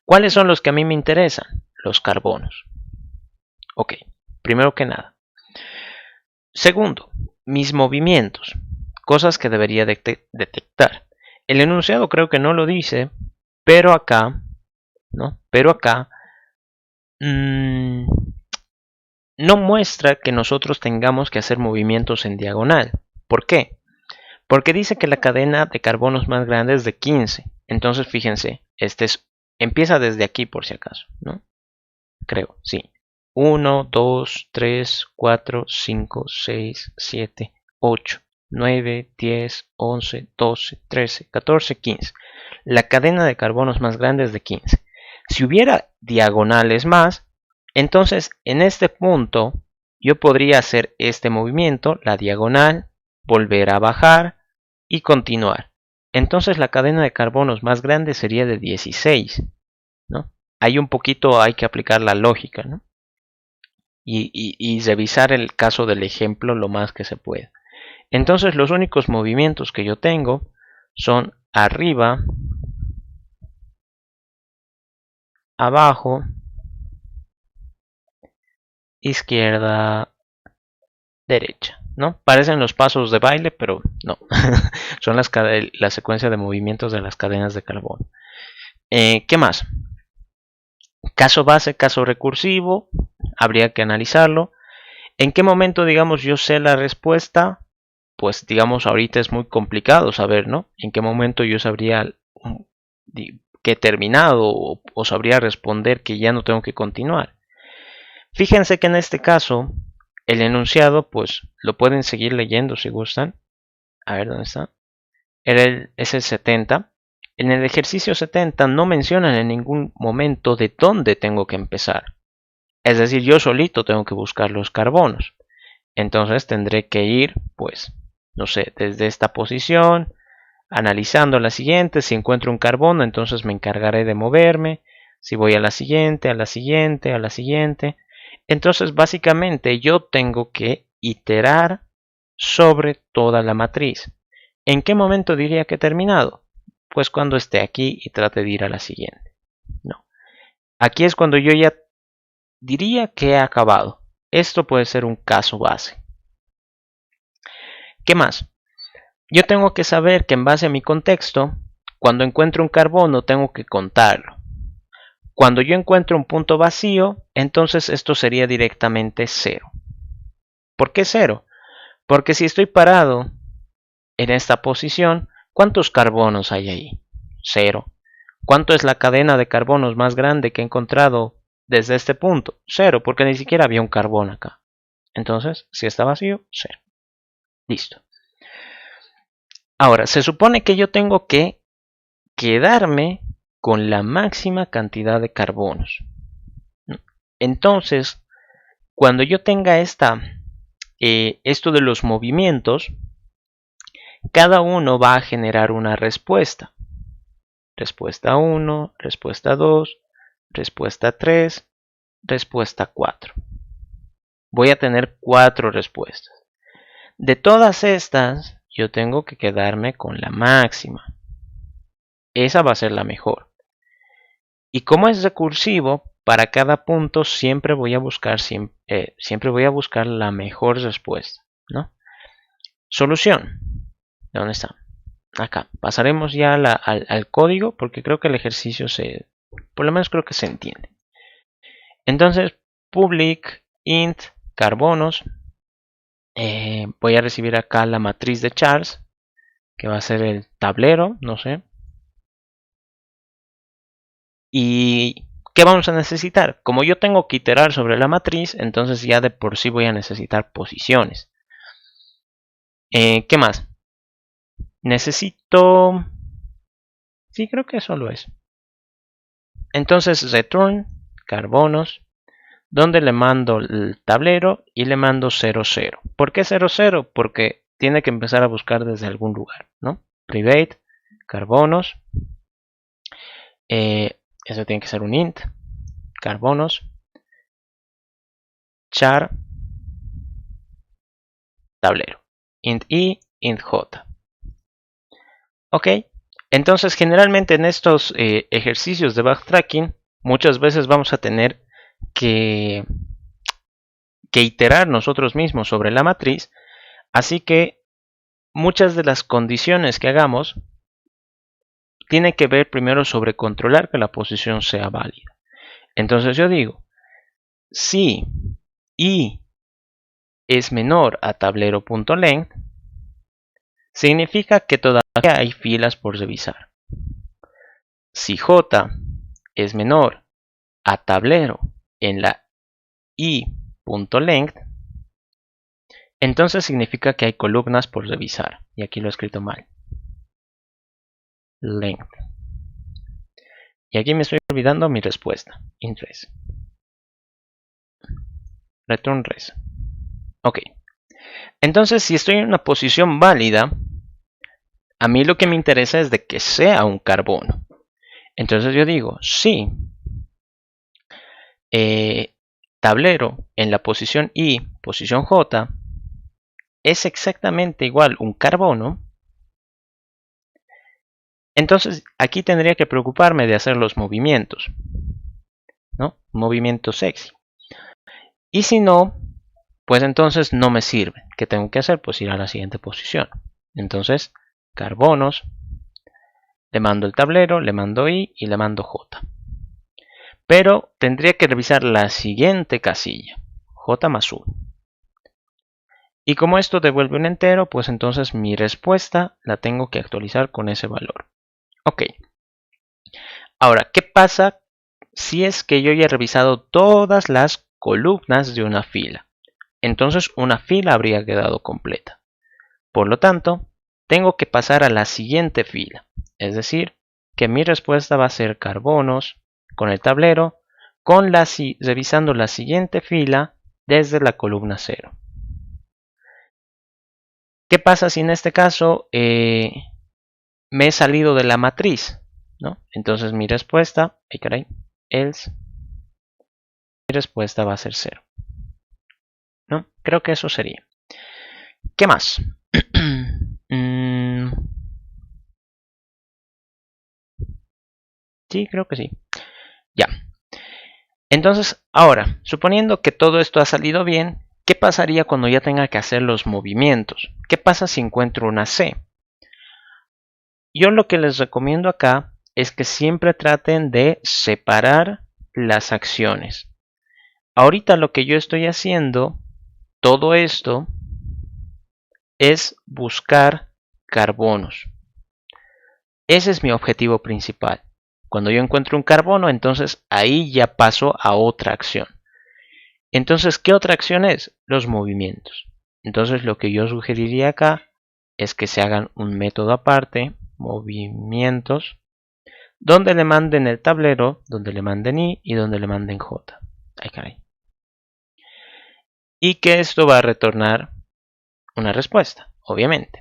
¿Cuáles son los que a mí me interesan? Los carbonos. Ok, primero que nada. Segundo, mis movimientos, cosas que debería detectar. El enunciado creo que no lo dice, pero acá, ¿no? Pero acá no muestra que nosotros tengamos que hacer movimientos en diagonal. ¿Por qué? Porque dice que la cadena de carbonos más grande es de 15. Entonces fíjense, empieza desde aquí por si acaso, ¿no? Creo, sí. 1, 2, 3, 4, 5, 6, 7, 8, 9, 10, 11, 12, 13, 14, 15. La cadena de carbonos más grande es de 15. Si hubiera diagonales más, entonces en este punto yo podría hacer este movimiento, la diagonal, volver a bajar y continuar. Entonces la cadena de carbonos más grande sería de 16, ¿no? Hay que aplicar la lógica, ¿no? Y revisar el caso del ejemplo lo más que se pueda. Entonces los únicos movimientos que yo tengo son arriba, abajo, izquierda, derecha, ¿no? Parecen los pasos de baile, pero no. Son la secuencia de movimientos de las cadenas de carbono. ¿Qué más? Caso base, caso recursivo, habría que analizarlo. ¿En qué momento, digamos, yo sé la respuesta? Pues, digamos, ahorita es muy complicado saber, ¿no? En qué momento yo sabría que he terminado o sabría responder que ya no tengo que continuar. Fíjense que en este caso, el enunciado, pues, lo pueden seguir leyendo si gustan. A ver, ¿dónde está? Es el 70. En el ejercicio 70 no mencionan en ningún momento de dónde tengo que empezar. Es decir, yo solito tengo que buscar los carbonos. Entonces tendré que ir, pues, no sé, desde esta posición, analizando la siguiente. Si encuentro un carbono, entonces me encargaré de moverme. Si voy a la siguiente, a la siguiente, a la siguiente. Entonces, básicamente, yo tengo que iterar sobre toda la matriz. ¿En qué momento diría que he terminado? Pues cuando esté aquí y trate de ir a la siguiente. No. Aquí es cuando yo ya diría que he acabado. Esto puede ser un caso base. ¿Qué más? Yo tengo que saber que en base a mi contexto, cuando encuentro un carbono tengo que contarlo. Cuando yo encuentro un punto vacío, entonces esto sería directamente 0. ¿Por qué 0? Porque si estoy parado en esta posición, ¿cuántos carbonos hay ahí? 0. ¿Cuánto es la cadena de carbonos más grande que he encontrado desde este punto? 0, porque ni siquiera había un carbono acá. Entonces, si está vacío, 0. Listo. Ahora, se supone que yo tengo que quedarme con la máxima cantidad de carbonos. Entonces, cuando yo tenga esto de los movimientos, cada uno va a generar una respuesta. Respuesta 1, respuesta 2, respuesta 3, respuesta 4. Voy a tener 4 respuestas. De todas estas, yo tengo que quedarme con la máxima. Esa va a ser la mejor. Y como es recursivo, para cada punto siempre voy a buscar, la mejor respuesta, ¿no? Solución. ¿Dónde está? Acá. Pasaremos ya al código porque creo que el ejercicio por lo menos creo que se entiende. Entonces, public int carbonos. Voy a recibir acá la matriz de Charles, que va a ser el tablero, no sé. ¿Y qué vamos a necesitar? Como yo tengo que iterar sobre la matriz, entonces ya de por sí voy a necesitar posiciones. ¿Qué más? Necesito... Sí, creo que eso lo es. Entonces return carbonos, donde le mando el tablero y le mando 00. ¿Por qué 00? Porque tiene que empezar a buscar desde algún lugar, ¿no? Private carbonos. Eso tiene que ser un int. Carbonos. Char. Tablero. Int i, int j. Ok. Entonces generalmente en estos ejercicios de backtracking muchas veces vamos a tener que iterar nosotros mismos sobre la matriz. Así que muchas de las condiciones que hagamos tiene que ver primero sobre controlar que la posición sea válida. Entonces yo digo, si i es menor a tablero.length, significa que todavía hay filas por revisar. Si j es menor a tablero en la i.length, entonces significa que hay columnas por revisar. Y aquí lo he escrito mal. Length. Y aquí me estoy olvidando mi respuesta. Int res. Return res. Ok. Entonces, si estoy en una posición válida, a mí lo que me interesa es de que sea un carbono. Entonces yo digo, si tablero en la posición I, posición J, es exactamente igual un carbono, entonces aquí tendría que preocuparme de hacer los movimientos, ¿no? Movimiento sexy. Y si no, pues entonces no me sirve. ¿Qué tengo que hacer? Pues ir a la siguiente posición. Entonces, carbonos, le mando el tablero, le mando I y le mando J. Pero tendría que revisar la siguiente casilla, J más 1. Y como esto devuelve un entero, pues entonces mi respuesta la tengo que actualizar con ese valor. Ok. Ahora, ¿qué pasa si es que yo ya he revisado todas las columnas de una fila? Entonces una fila habría quedado completa. Por lo tanto, tengo que pasar a la siguiente fila. Es decir, que mi respuesta va a ser carbonos con el tablero, revisando la siguiente fila desde la columna 0. ¿Qué pasa si en este caso me he salido de la matriz? ¿No? Entonces mi respuesta, else, mi respuesta va a ser 0. ¿No? Creo que eso sería. ¿Qué más? Sí, creo que sí. Ya. Entonces, ahora, suponiendo que todo esto ha salido bien, ¿qué pasaría cuando ya tenga que hacer los movimientos? ¿Qué pasa si encuentro una C? Yo lo que les recomiendo acá es que siempre traten de separar las acciones. Ahorita lo que yo estoy haciendo, todo esto, es buscar carbonos. Ese es mi objetivo principal. Cuando yo encuentro un carbono, entonces ahí ya paso a otra acción. Entonces, ¿qué otra acción es? Los movimientos. Entonces, lo que yo sugeriría acá es que se hagan un método aparte, movimientos, donde le manden el tablero, donde le manden i y donde le manden j. Ay, caray. Y que esto va a retornar una respuesta, obviamente.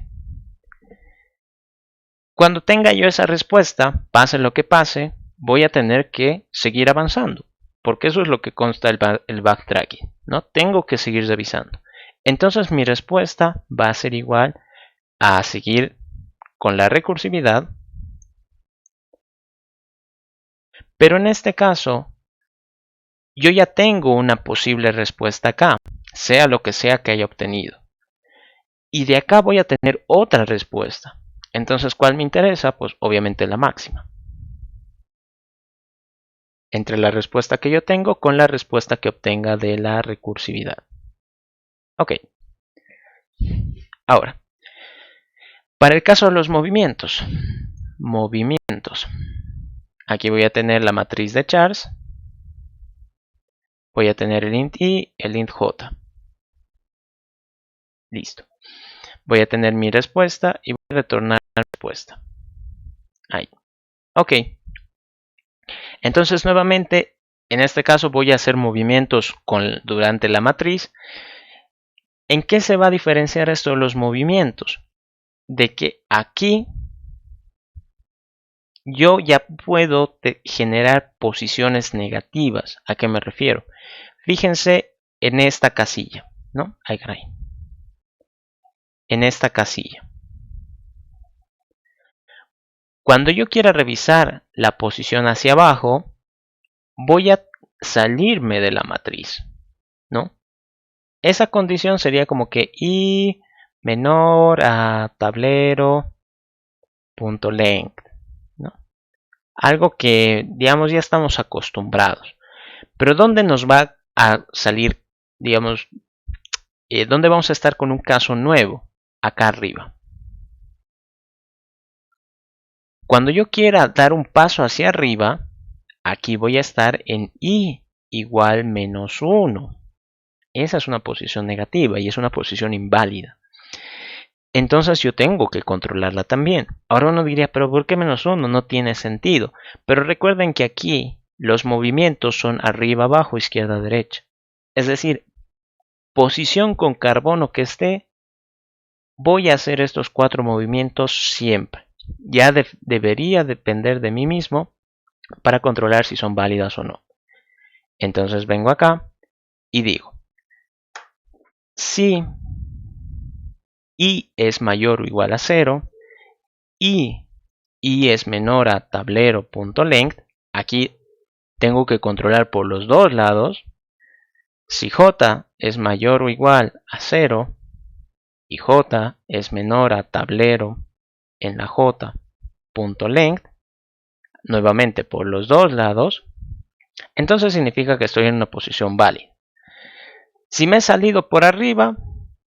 Cuando tenga yo esa respuesta, pase lo que pase, voy a tener que seguir avanzando, porque eso es lo que consta el backtracking, ¿no? Tengo que seguir revisando. Entonces mi respuesta va a ser igual a seguir con la recursividad, pero en este caso yo ya tengo una posible respuesta acá, sea lo que sea que haya obtenido. Y de acá voy a tener otra respuesta. Entonces, ¿cuál me interesa? Pues obviamente la máxima. Entre la respuesta que yo tengo con la respuesta que obtenga de la recursividad. Ok. Ahora, para el caso de los movimientos. Aquí voy a tener la matriz de Charles. Voy a tener el int i, el int j. Listo. Voy a tener mi respuesta y voy a retornar la respuesta. Ahí. Ok. Entonces nuevamente, en este caso voy a hacer movimientos durante la matriz. ¿En qué se va a diferenciar esto de los movimientos? De que aquí yo ya puedo generar posiciones negativas. ¿A qué me refiero? Fíjense en esta casilla, ¿no? Ahí, caray. En esta casilla. Cuando yo quiera revisar la posición hacia abajo, voy a salirme de la matriz, ¿no? Esa condición sería como que i menor a tablero.length, ¿no? Algo que, digamos, ya estamos acostumbrados. Pero ¿dónde nos va a salir, digamos, dónde vamos a estar con un caso nuevo? Acá arriba. Cuando yo quiera dar un paso hacia arriba, aquí voy a estar en i igual menos 1. Esa es una posición negativa y es una posición inválida. Entonces yo tengo que controlarla también. Ahora uno diría, pero ¿por qué menos 1? No tiene sentido. Pero recuerden que aquí los movimientos son arriba, abajo, izquierda, derecha. Es decir, posición con carbono que esté, voy a hacer estos 4 movimientos siempre. Ya debería depender de mí mismo para controlar si son válidas o no. Entonces vengo acá y digo, si i es mayor o igual a 0 y i es menor a tablero.length, aquí tengo que controlar por los dos lados. Si j es mayor o igual a 0 y j es menor a tablero en la j.length, nuevamente por los dos lados, entonces significa que estoy en una posición válida. Si me he salido por arriba,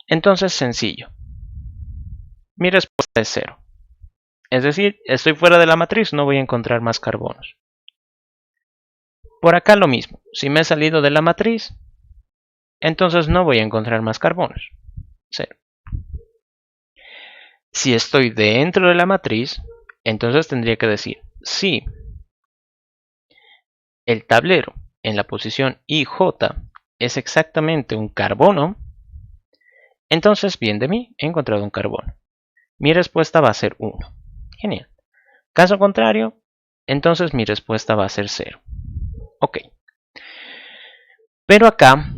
entonces sencillo. Mi respuesta es 0. Es decir, estoy fuera de la matriz, no voy a encontrar más carbonos. Por acá lo mismo. Si me he salido de la matriz, entonces no voy a encontrar más carbonos. 0. Si estoy dentro de la matriz, entonces tendría que decir, si el tablero en la posición IJ es exactamente un carbono, entonces bien de mí, he encontrado un carbono. Mi respuesta va a ser 1. Genial. Caso contrario, entonces mi respuesta va a ser 0. Ok. Pero acá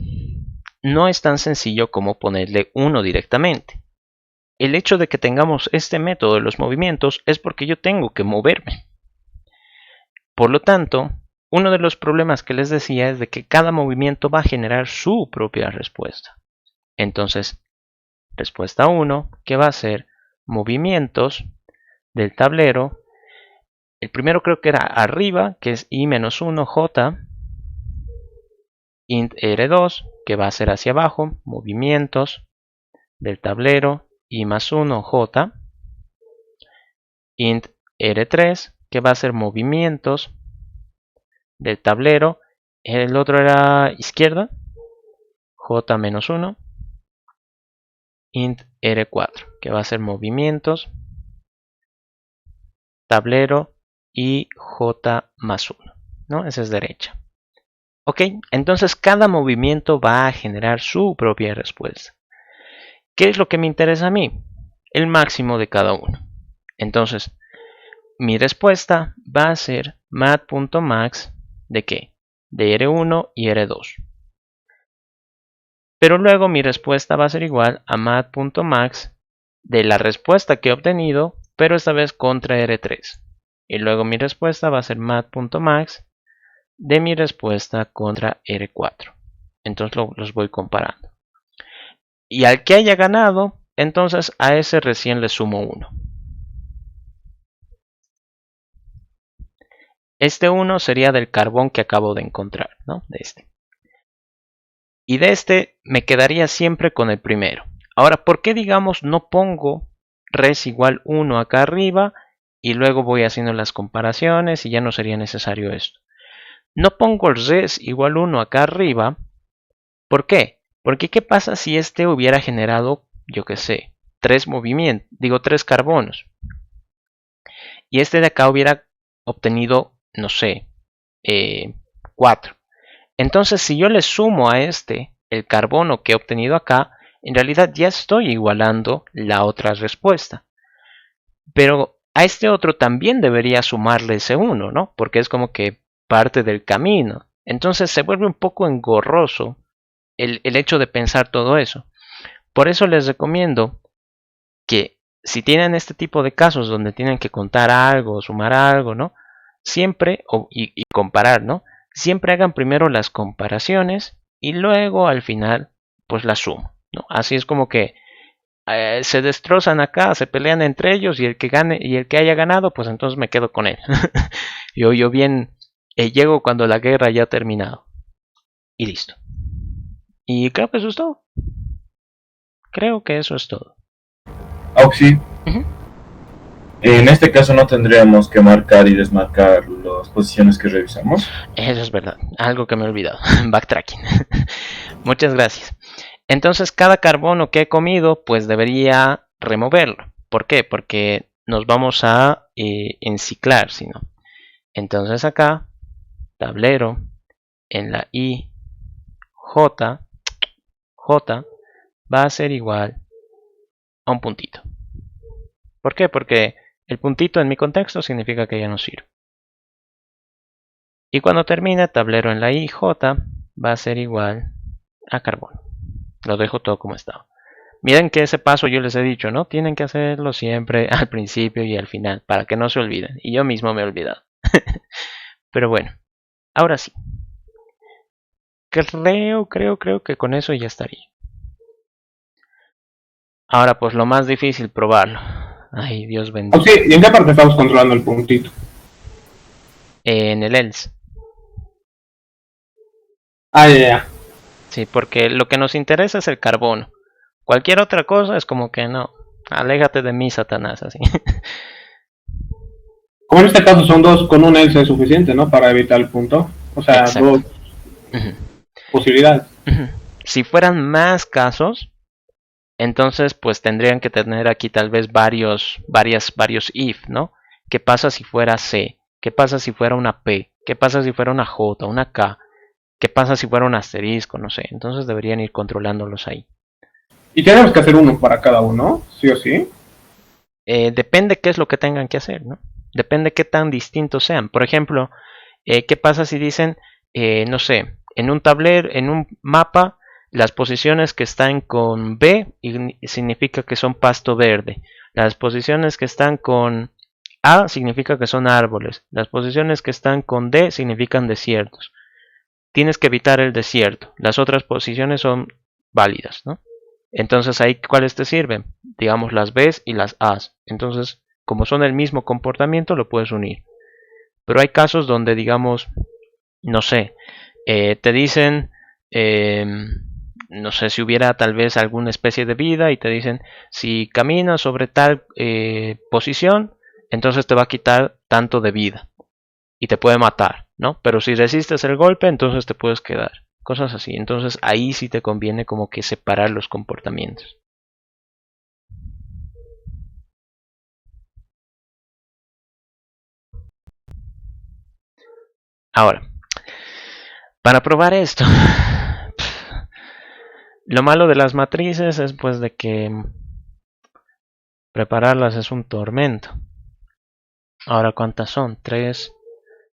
no es tan sencillo como ponerle 1 directamente. El hecho de que tengamos este método de los movimientos es porque yo tengo que moverme. Por lo tanto, uno de los problemas que les decía es de que cada movimiento va a generar su propia respuesta. Entonces, respuesta 1, que va a ser movimientos del tablero. El primero creo que era arriba, que es i-1j. Int r2, que va a ser hacia abajo, movimientos del tablero i+1j. Int r3, que va a ser movimientos del tablero. El otro era izquierda, j-1. int R4, que va a ser movimientos, tablero y J más 1, ¿no? Esa es derecha. Ok, entonces cada movimiento va a generar su propia respuesta. ¿Qué es lo que me interesa a mí? El máximo de cada uno. Entonces, mi respuesta va a ser mat.max ¿de qué? De R1 y R2. Pero luego mi respuesta va a ser igual a mat.max de la respuesta que he obtenido, pero esta vez contra R3. Y luego mi respuesta va a ser mat.max de mi respuesta contra R4. Entonces los voy comparando. Y al que haya ganado, entonces a ese recién le sumo 1. Este 1 sería del carbón que acabo de encontrar, ¿no? De este. Y de este me quedaría siempre con el primero. Ahora, ¿por qué digamos no pongo res igual 1 acá arriba y luego voy haciendo las comparaciones y ya no sería necesario esto? No pongo el res igual 1 acá arriba. ¿Por qué? Porque ¿qué pasa si este hubiera generado, yo qué sé, 3 movimientos, digo 3 carbonos? Y este de acá hubiera obtenido, no sé, 4. Entonces, si yo le sumo a este el carbono que he obtenido acá, en realidad ya estoy igualando la otra respuesta. Pero a este otro también debería sumarle ese 1, ¿no? Porque es como que parte del camino. Entonces se vuelve un poco engorroso el hecho de pensar todo eso. Por eso les recomiendo que si tienen este tipo de casos donde tienen que contar algo, sumar algo, ¿no? Siempre, y comparar, ¿no? Siempre hagan primero las comparaciones y luego al final pues la sumo, ¿no? Así es como que se destrozan acá, se pelean entre ellos y el que gane y el que haya ganado pues entonces me quedo con él. yo bien llego cuando la guerra ya ha terminado y listo. Y creo que eso es todo. Creo que eso es todo. Auxi, en este caso no tendríamos que marcar y desmarcar las posiciones que revisamos. Eso es verdad, algo que me he olvidado. Backtracking. Muchas gracias. Entonces cada carbono que he comido pues debería removerlo. ¿Por qué? Porque nos vamos a enciclar, si no. Entonces acá, tablero, en la I, J va a ser igual a un puntito. ¿Por qué? Porque el puntito en mi contexto significa que ya no sirve. Y cuando termine tablero en la IJ va a ser igual a carbono. Lo dejo todo como estaba. Miren que ese paso yo les he dicho, ¿no? Tienen que hacerlo siempre al principio y al final, para que no se olviden. Y yo mismo me he olvidado. Pero bueno, ahora sí. Creo que con eso ya estaría. Ahora pues lo más difícil, probarlo. Ay, Dios bendito. Ok, ¿y en qué parte estamos controlando el puntito? En el else. Ah, ya. Sí, porque lo que nos interesa es el carbono. Cualquier otra cosa es como que no. Aléjate de mí, Satanás, así. Como en este caso son dos, con un else es suficiente, ¿no? Para evitar el punto. O sea, exacto. dos posibilidades. Si fueran más casos, entonces pues tendrían que tener aquí tal vez varios if, ¿no? ¿Qué pasa si fuera C? ¿Qué pasa si fuera una P? ¿Qué pasa si fuera una J, una K? ¿Qué pasa si fuera un asterisco? No sé. Entonces deberían ir controlándolos ahí. Y tenemos que hacer uno para cada uno, ¿sí o sí? Depende qué es lo que tengan que hacer, ¿no? Depende qué tan distintos sean. Por ejemplo, ¿qué pasa si dicen, no sé, en un tablero, en un mapa, las posiciones que están con B significa que son pasto verde. Las posiciones que están con A significa que son árboles. Las posiciones que están con D significan desiertos. Tienes que evitar el desierto. Las otras posiciones son válidas, ¿no? Entonces ahí, ¿cuáles te sirven? Digamos las B's y las A's. Entonces, como son el mismo comportamiento, lo puedes unir. Pero hay casos donde, digamos, no sé, te dicen, no sé, si hubiera tal vez alguna especie de vida y te dicen, si caminas sobre tal posición, entonces te va a quitar tanto de vida y te puede matar, ¿no? Pero si resistes el golpe, entonces te puedes quedar. Cosas así. Entonces ahí sí te conviene como que separar los comportamientos. Ahora, para probar esto, lo malo de las matrices es pues de que prepararlas es un tormento. Ahora, ¿cuántas son? 3,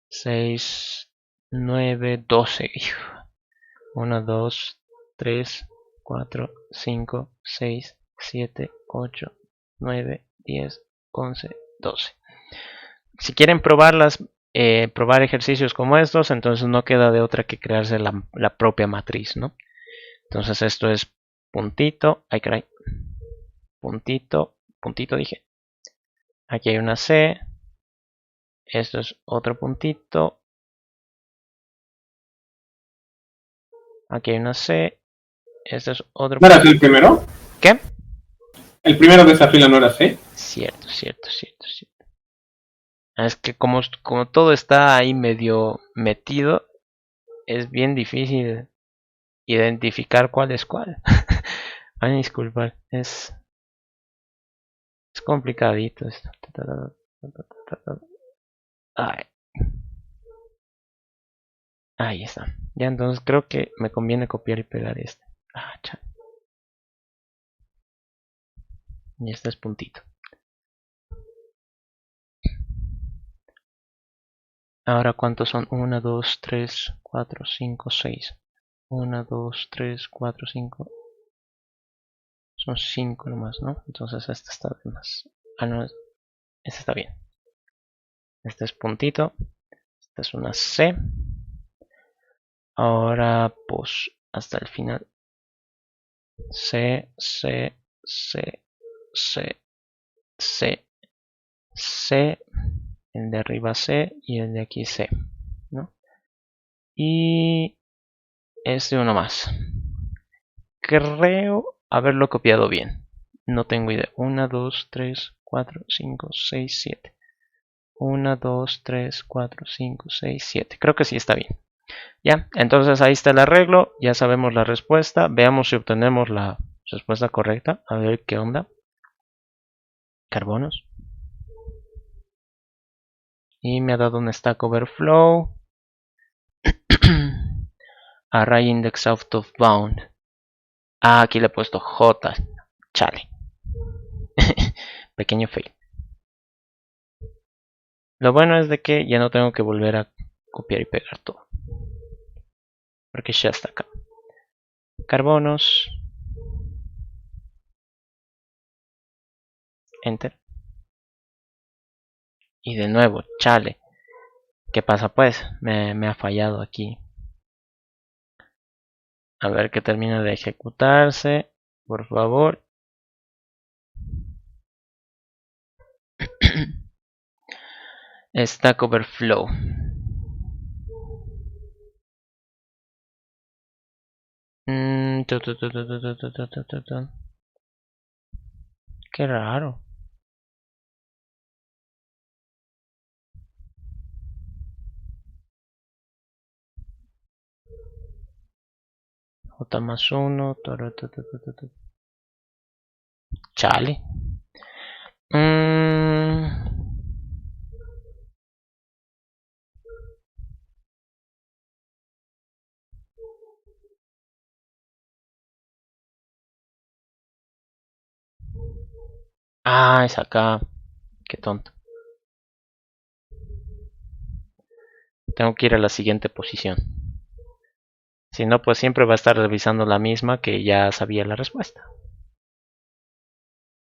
6, 9, 12. 1, 2, 3, 4, 5, 6, 7, 8, 9, 10, 11, 12. Si quieren probarlas, probar ejercicios como estos, entonces no queda de otra que crearse la propia matriz, ¿no? Entonces esto es puntito, ay caray, puntito, puntito dije. Aquí hay una C, esto es otro puntito. Aquí hay una C, este es otro ¿No era puntito. el primero? ¿Qué? ¿El primero de esa fila no era C? Cierto. Es que como todo está ahí medio metido, es bien difícil identificar cuál es cuál. Ay, disculpa, es complicadito esto. Ay. Ahí está. Ya entonces creo que me conviene copiar y pegar este. Chale. Y este es puntito. Ahora, ¿cuántos son? 1, 2, 3, 4, 5, 6. 1, 2, 3, 4, 5. Son 5 nomás, ¿no? Entonces este está de más. No, este está bien. Este es puntito. Esta es una C. Ahora, pues, hasta el final. C, C, C, C, C, C. El de arriba C y el de aquí C, ¿no? Y este uno más. Creo haberlo copiado bien. No tengo idea. 1, 2, 3, 4, 5, 6, 7. 1, 2, 3, 4, 5, 6, 7. Creo que sí está bien. Ya, entonces ahí está el arreglo. Ya sabemos la respuesta. Veamos si obtenemos la respuesta correcta. A ver qué onda. Carbonos. Y me ha dado un Stack Overflow. Array index out of bound. Aquí le he puesto J. Chale. Pequeño fail. Lo bueno es de que ya no tengo que volver a copiar y pegar todo. Porque ya está acá. Carbonos. Enter. Y de nuevo, chale. ¿Qué pasa pues? Me ha fallado aquí. A ver que termina de ejecutarse. Por favor. Stack Overflow. Qué raro. J más 1. Chale. Es acá. Qué tonto. Tengo que ir a la siguiente posición. Si no, pues siempre va a estar revisando la misma que ya sabía la respuesta.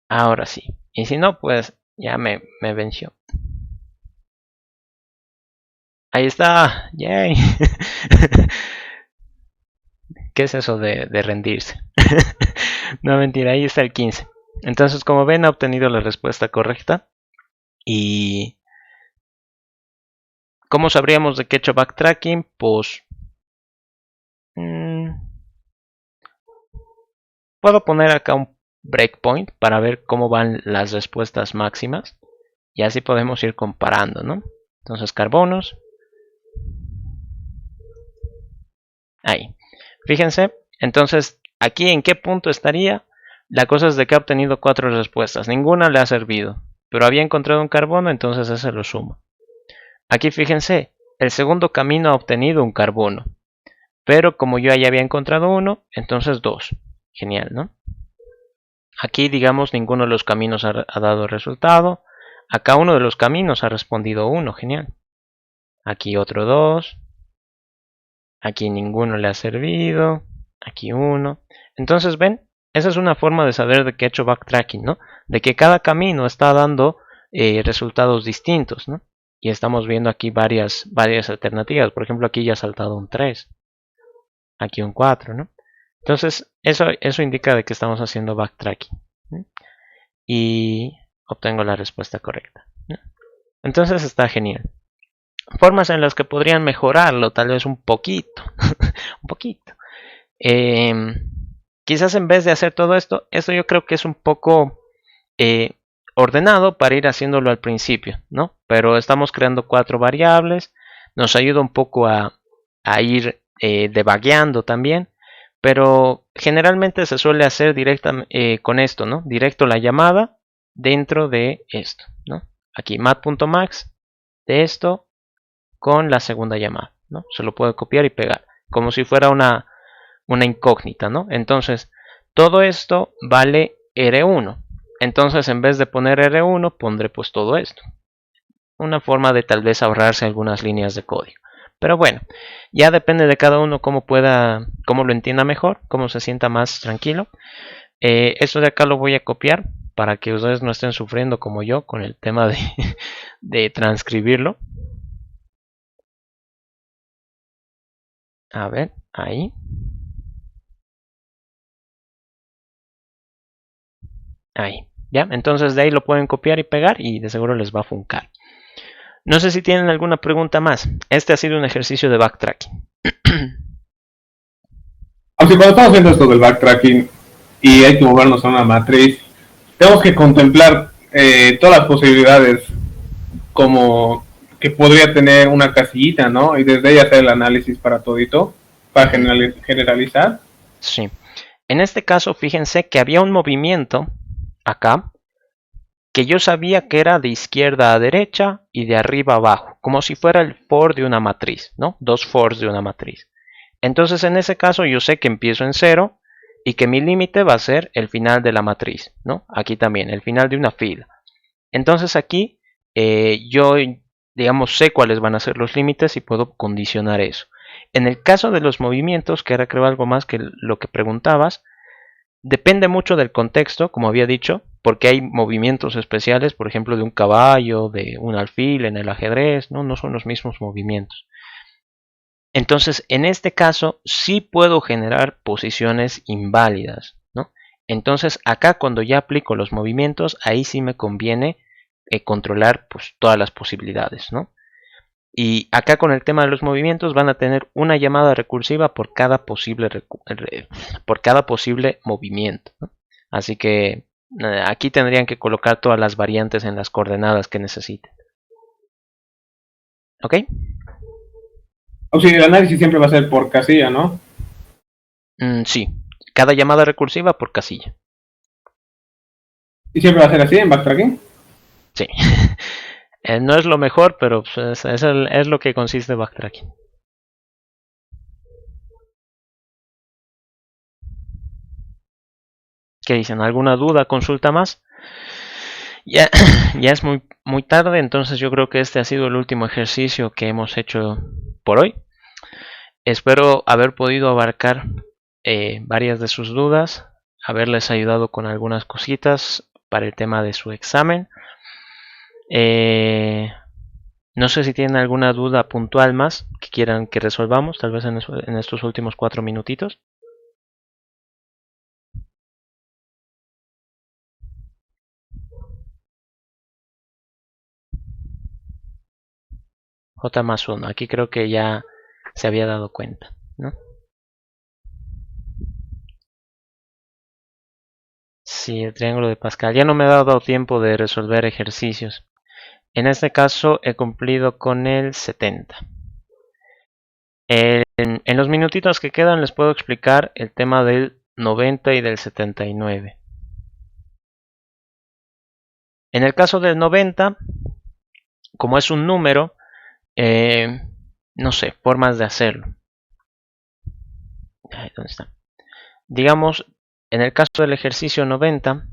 Ahora sí. Y si no, pues ya me venció. Ahí está. Yay. ¿Qué es eso de rendirse? No, mentira. Ahí está el 15. Entonces, como ven, ha obtenido la respuesta correcta. Y ¿cómo sabríamos de qué he hecho backtracking? Pues puedo poner acá un breakpoint para ver cómo van las respuestas máximas. Y así podemos ir comparando, ¿no? Entonces, carbonos. Ahí. Fíjense. Entonces, aquí en qué punto estaría. La cosa es de que ha obtenido 4 respuestas. Ninguna le ha servido. Pero había encontrado un carbono, entonces ese lo sumo. Aquí fíjense. el segundo camino ha obtenido un carbono. Pero como yo ya había encontrado uno, entonces 2. Genial, ¿no? Aquí, digamos, ninguno de los caminos ha dado resultado. Acá uno de los caminos ha respondido 1. Genial. Aquí otro 2. Aquí ninguno le ha servido. Aquí 1. Entonces, ¿ven? Esa es una forma de saber de que he hecho backtracking, ¿no? De que cada camino está dando resultados distintos, ¿no? Y estamos viendo aquí varias alternativas. Por ejemplo, aquí ya ha saltado un 3. Aquí un 4, ¿no? Entonces, eso indica de que estamos haciendo backtracking, ¿no? Y obtengo la respuesta correcta, ¿no? Entonces está genial. Formas en las que podrían mejorarlo, tal vez un poquito. Un poquito. Quizás en vez de hacer todo esto yo creo que es un poco ordenado para ir haciéndolo al principio, ¿no? Pero estamos creando 4 variables. Nos ayuda un poco a ir debugueando también. Pero generalmente se suele hacer directamente con esto, ¿no? Directo la llamada dentro de esto, ¿no? Aquí mat.max de esto con la segunda llamada, ¿no? Se lo puedo copiar y pegar, como si fuera una incógnita, ¿no? Entonces, todo esto vale R1. Entonces, en vez de poner R1, pondré pues todo esto. Una forma de tal vez ahorrarse algunas líneas de código. Pero bueno, ya depende de cada uno cómo lo entienda mejor, cómo se sienta más tranquilo. Esto de acá lo voy a copiar para que ustedes no estén sufriendo como yo con el tema de transcribirlo. A ver, ahí. Ahí, ¿ya? Entonces de ahí lo pueden copiar y pegar y de seguro les va a funcar. No sé si tienen alguna pregunta más. Este ha sido un ejercicio de backtracking. Aunque cuando estamos haciendo esto del backtracking y hay que movernos a una matriz, tenemos que contemplar todas las posibilidades como que podría tener una casillita, ¿no? Y desde ahí hacer el análisis para todito, para generalizar. Sí. En este caso, fíjense que había un movimiento acá que yo sabía que era de izquierda a derecha y de arriba a abajo, como si fuera el for de una matriz, ¿no? 2 fors de una matriz. Entonces, en ese caso, yo sé que empiezo en 0 y que mi límite va a ser el final de la matriz, ¿no? Aquí también, el final de una fila. Entonces, aquí yo, digamos, sé cuáles van a ser los límites y puedo condicionar eso. En el caso de los movimientos, que era creo algo más que lo que preguntabas, depende mucho del contexto, como había dicho, porque hay movimientos especiales, por ejemplo, de un caballo, de un alfil en el ajedrez, no son los mismos movimientos. Entonces, en este caso, sí puedo generar posiciones inválidas, ¿no? Entonces, acá cuando ya aplico los movimientos, ahí sí me conviene controlar pues, todas las posibilidades, ¿no? Y acá con el tema de los movimientos van a tener una llamada recursiva por cada posible movimiento, ¿no? Así que aquí tendrían que colocar todas las variantes en las coordenadas que necesiten. ¿Ok? O sea, el análisis siempre va a ser por casilla, ¿no? Sí, cada llamada recursiva por casilla. ¿Y siempre va a ser así en backtracking? Sí. No es lo mejor, pero pues, es lo que consiste backtracking. ¿Qué dicen? ¿Alguna duda, consulta más? Ya es muy tarde, entonces yo creo que este ha sido el último ejercicio que hemos hecho por hoy. Espero haber podido abarcar varias de sus dudas, haberles ayudado con algunas cositas para el tema de su examen. No sé si tienen alguna duda puntual más que quieran que resolvamos, tal vez en estos últimos 4 minutitos. J más 1, aquí creo que ya se había dado cuenta, ¿no? Sí, el triángulo de Pascal. Ya no me ha dado tiempo de resolver ejercicios. En este caso he cumplido con el 70. En los minutitos que quedan les puedo explicar el tema del 90 y del 79. En el caso del 90, como es un número, no sé, formas de hacerlo. Ay, ¿dónde está? Digamos, en el caso del ejercicio 90,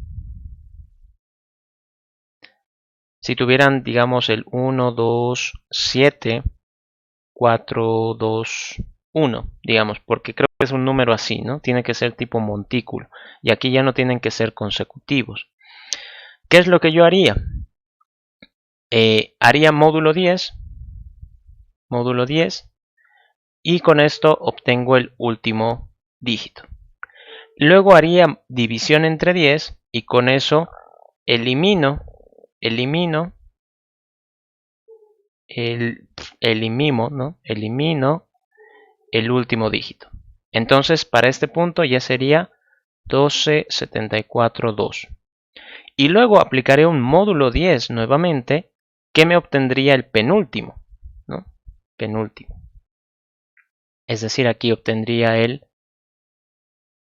si tuvieran, digamos, el 1, 2, 7, 4, 2, 1, digamos, porque creo que es un número así, ¿no? Tiene que ser tipo montículo. Y aquí ya no tienen que ser consecutivos. ¿Qué es lo que yo haría? Haría módulo 10, y con esto obtengo el último dígito. Luego haría división entre 10 y con eso elimino el último dígito. Entonces para este punto ya sería 12,74,2. Y luego aplicaré un módulo 10 nuevamente, que me obtendría el penúltimo, ¿no? Penúltimo. Es decir, aquí obtendría el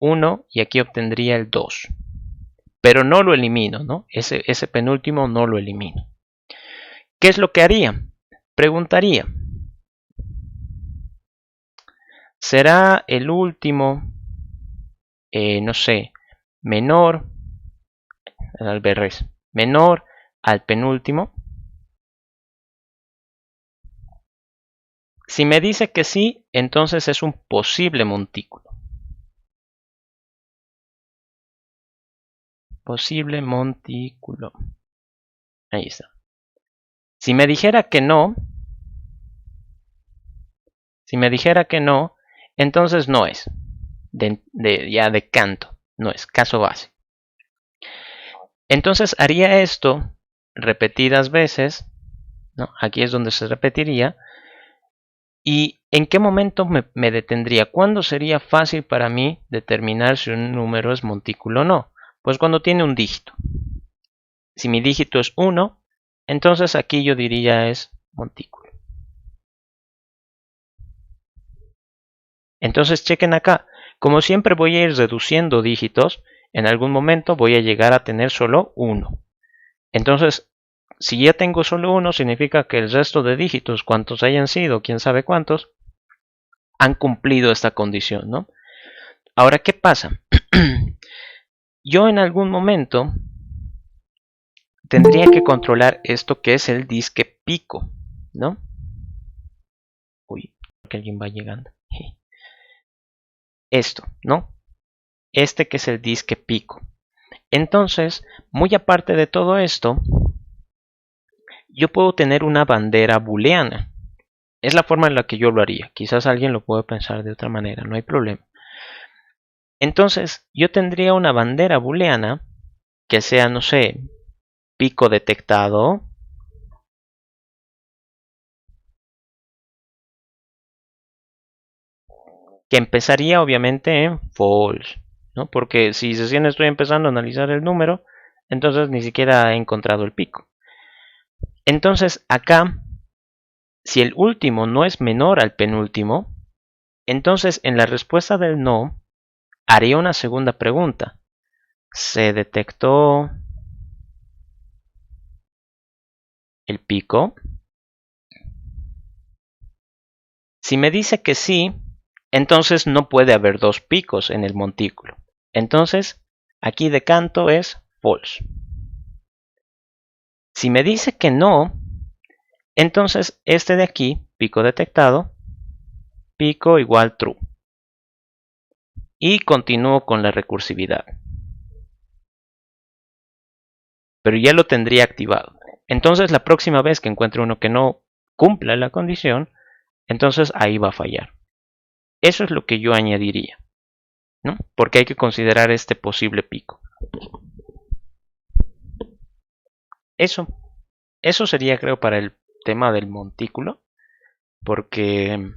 1 y aquí obtendría el 2. Pero no lo elimino, ¿no? Ese penúltimo no lo elimino. ¿Qué es lo que haría? Preguntaría, ¿será el último, no sé, menor al penúltimo? Si me dice que sí, entonces es un posible montículo. Posible montículo. Ahí está. Si me dijera que no, entonces no es. Ya de canto. No es. Caso base. Entonces haría esto repetidas veces, ¿no? Aquí es donde se repetiría. ¿Y en qué momento me detendría? ¿Cuándo sería fácil para mí determinar si un número es montículo o no? Pues cuando tiene un dígito. Si mi dígito es 1, entonces aquí yo diría es montículo. Entonces chequen acá. Como siempre voy a ir reduciendo dígitos, en algún momento voy a llegar a tener solo 1. Entonces, si ya tengo solo 1, significa que el resto de dígitos, cuantos hayan sido, quién sabe cuántos, han cumplido esta condición, ¿no? Ahora, ¿qué pasa? Yo en algún momento tendría que controlar esto que es el disque pico, ¿no? Uy, que alguien va llegando. Esto, ¿no? Este que es el disque pico. Entonces, muy aparte de todo esto, yo puedo tener una bandera booleana. Es la forma en la que yo lo haría. Quizás alguien lo puede pensar de otra manera, no hay problema. Entonces, yo tendría una bandera booleana que sea, no sé, pico detectado, que empezaría obviamente en false, ¿no? Porque si recién estoy empezando a analizar el número, entonces ni siquiera he encontrado el pico. Entonces acá, si el último no es menor al penúltimo, entonces en la respuesta del no, haría una segunda pregunta. ¿Se detectó el pico? Si me dice que sí, entonces no puede haber dos picos en el montículo. Entonces, aquí de canto es false. Si me dice que no, entonces este de aquí, pico detectado, pico igual true. Y continúo con la recursividad. Pero ya lo tendría activado. Entonces la próxima vez que encuentre uno que no cumpla la condición, entonces ahí va a fallar. Eso es lo que yo añadiría, ¿no? Porque hay que considerar este posible pico. Eso sería, creo, para el tema del montículo. Porque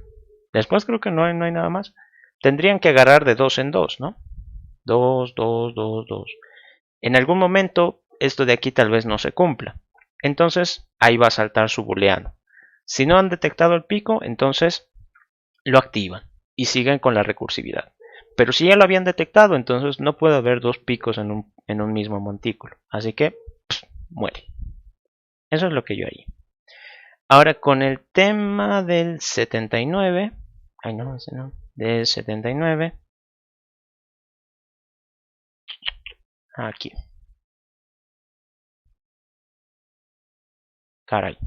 después creo que no hay nada más. Tendrían que agarrar de 2 en 2, ¿no? 2, 2, 2, 2. En algún momento esto de aquí tal vez no se cumpla. Entonces ahí va a saltar su booleano. Si no han detectado el pico, entonces lo activan y siguen con la recursividad. Pero si ya lo habían detectado, entonces no puede haber dos picos en un mismo montículo. Así que muere. Eso es lo que yo haría. Ahora con el tema del 79. Ay, no, ese no. Del 79. Aquí. Caray.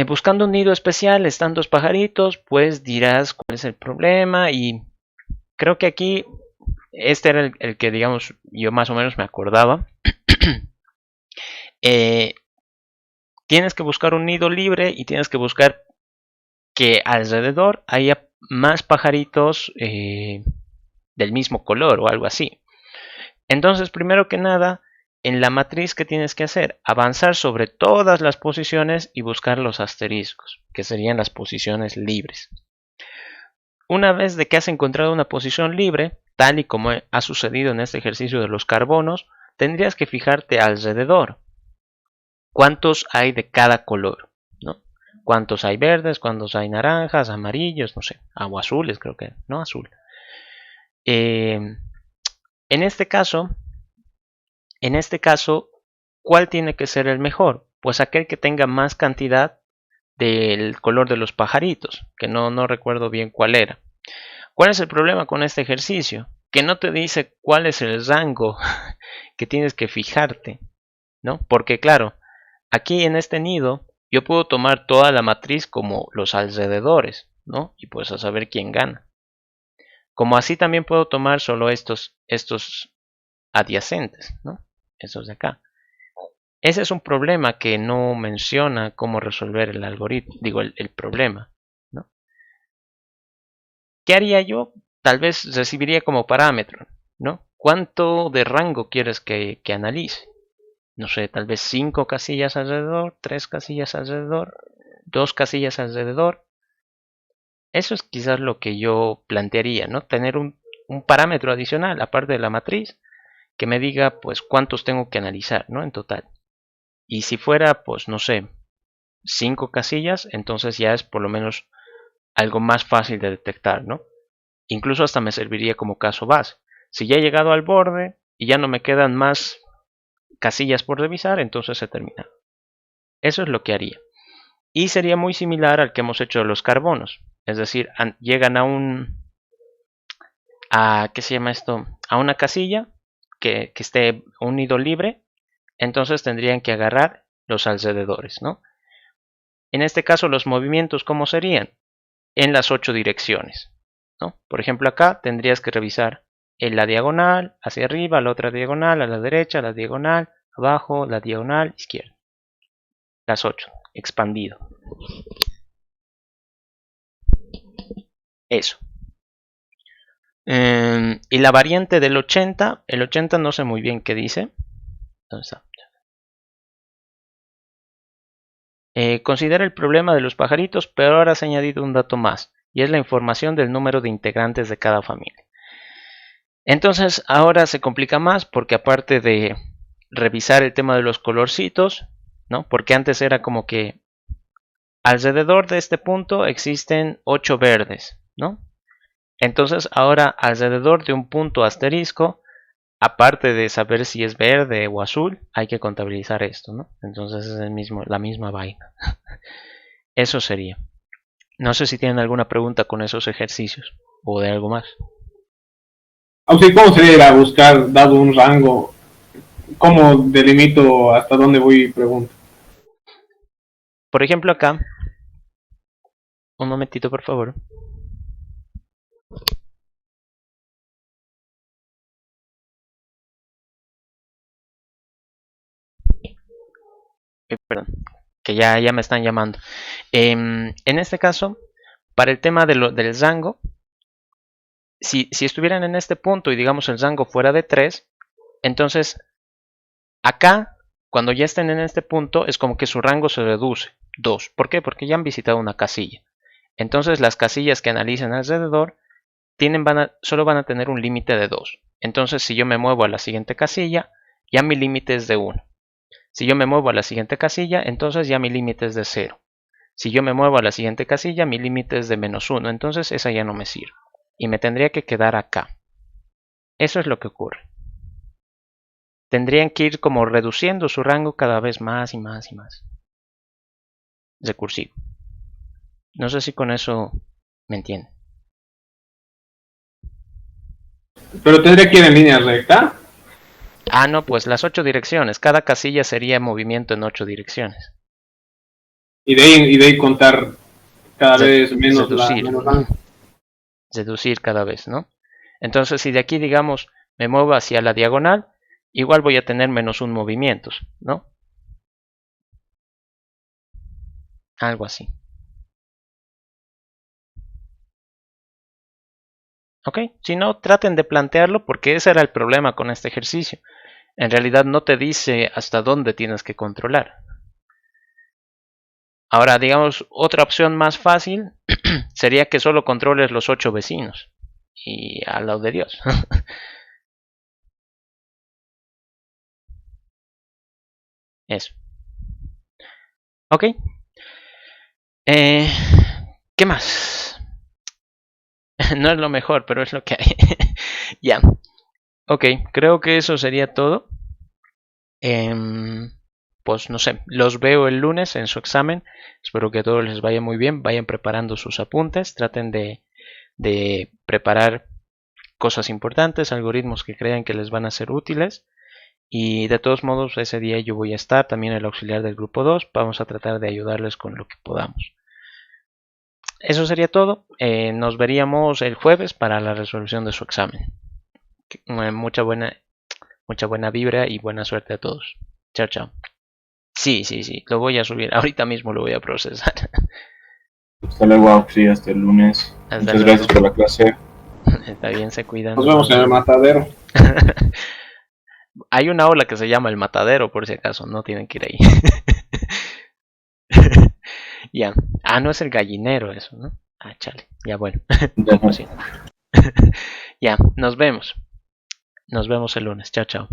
Buscando un nido especial, están dos pajaritos, pues dirás cuál es el problema. Y creo que aquí, este era el que, digamos, yo más o menos me acordaba. Tienes que buscar un nido libre y tienes que buscar que alrededor haya más pajaritos del mismo color o algo así. Entonces, primero que nada, en la matriz, ¿qué tienes que hacer? Avanzar sobre todas las posiciones y buscar los asteriscos, que serían las posiciones libres. Una vez de que has encontrado una posición libre, tal y como ha sucedido en este ejercicio de los carbonos, tendrías que fijarte alrededor. ¿Cuántos hay de cada color? ¿No? ¿Cuántos hay verdes? ¿Cuántos hay naranjas, amarillos? No sé, o azules creo que, ¿no? Azul. En este caso, ¿cuál tiene que ser el mejor? Pues aquel que tenga más cantidad del color de los pajaritos, que no recuerdo bien cuál era. ¿Cuál es el problema con este ejercicio? Que no te dice cuál es el rango que tienes que fijarte, ¿no? Porque claro, aquí en este nido yo puedo tomar toda la matriz como los alrededores, ¿no? Y pues a saber quién gana. Como así también puedo tomar solo estos adyacentes, ¿no? Estos de acá. Ese es un problema que no menciona cómo resolver el algoritmo, digo el problema, ¿no? ¿Qué haría yo? Tal vez recibiría como parámetro, ¿no? ¿Cuánto de rango quieres que analice? No sé, tal vez 5 casillas alrededor, 3 casillas alrededor, 2 casillas alrededor. Eso es quizás lo que yo plantearía, ¿no? Tener un parámetro adicional, aparte de la matriz, que me diga, pues, cuántos tengo que analizar, ¿no? En total. Y si fuera, pues, no sé, 5 casillas, entonces ya es por lo menos algo más fácil de detectar, ¿no? Incluso hasta me serviría como caso base. Si ya he llegado al borde y ya no me quedan más casillas por revisar, entonces se termina. Eso es lo que haría. Y sería muy similar al que hemos hecho de los carbonos. Es decir, llegan ¿qué se llama esto? A una casilla que esté un nido libre. Entonces tendrían que agarrar los alrededores, ¿no? En este caso, los movimientos, ¿cómo serían? En las 8 direcciones, ¿no? Por ejemplo, acá tendrías que revisar en la diagonal, hacia arriba, la otra diagonal, a la derecha, la diagonal, abajo, la diagonal, izquierda. Las 8, expandido. Eso. Y la variante del 80, el 80 no sé muy bien qué dice. ¿Dónde está? Considera el problema de los pajaritos, pero ahora has añadido un dato más, y es la información del número de integrantes de cada familia. Entonces ahora se complica más porque aparte de revisar el tema de los colorcitos, ¿no? Porque antes era como que alrededor de este punto existen 8 verdes, ¿no? Entonces ahora alrededor de un punto asterisco, aparte de saber si es verde o azul, hay que contabilizar esto, ¿no? Entonces es la misma vaina. Eso sería. No sé si tienen alguna pregunta con esos ejercicios o de algo más. Aunque, ¿cómo sería ir a buscar, dado un rango? ¿Cómo delimito hasta dónde voy y pregunto? Por ejemplo acá, un momentito por favor. Perdón, que ya me están llamando. En este caso, para el tema del rango, si estuvieran en este punto y digamos el rango fuera de 3, entonces acá, cuando ya estén en este punto, es como que su rango se reduce 2. ¿Por qué? Porque ya han visitado una casilla. Entonces las casillas que analicen alrededor solo van a tener un límite de 2. Entonces si yo me muevo a la siguiente casilla, ya mi límite es de 1. Si yo me muevo a la siguiente casilla, entonces ya mi límite es de 0. Si yo me muevo a la siguiente casilla, mi límite es de -1. Entonces esa ya no me sirve. Y me tendría que quedar acá. Eso es lo que ocurre. tendrían que ir como reduciendo su rango cada vez más y más y más. Recursivo. No sé si con eso me entienden. Pero tendría que ir en línea recta. Ah, no, pues las 8 direcciones. Cada casilla sería movimiento en 8 direcciones. Y de ahí contar cada vez menos Seducir. menos rango. Seducir cada vez, ¿no? Entonces, si de aquí, digamos, me muevo hacia la diagonal, igual voy a tener menos un movimientos, ¿no? Algo así. Ok, si no, traten de plantearlo porque ese era el problema con este ejercicio. En realidad no te dice hasta dónde tienes que controlar. Ahora, digamos, otra opción más fácil sería que solo controles los 8 vecinos. Y a lo de Dios. Eso. Ok. ¿Qué más? No es lo mejor, pero es lo que hay. Ya. Ok, creo que eso sería todo. Pues no sé, los veo el lunes en su examen. Espero que a todos les vaya muy bien. Vayan preparando sus apuntes. Traten de preparar cosas importantes, algoritmos que crean que les van a ser útiles. Y de todos modos, ese día yo voy a estar, también el auxiliar del grupo 2. Vamos a tratar de ayudarles con lo que podamos. Eso sería todo. Nos veríamos el jueves para la resolución de su examen. Mucha buena vibra y buena suerte a todos. Chao, chao. Sí, lo voy a subir. Ahorita mismo lo voy a procesar. Hasta luego, Auxi, hasta el lunes. Hasta Muchas luego. gracias por la clase. Está bien, se cuidan. Nos vemos en el matadero. Hay una ola que se llama el matadero, por si acaso. No tienen que ir ahí. Ya. Ah, no es el gallinero eso, ¿no? Ah, chale. Ya, bueno. Ya. Ya, nos vemos. Nos vemos el lunes. Chao, chao.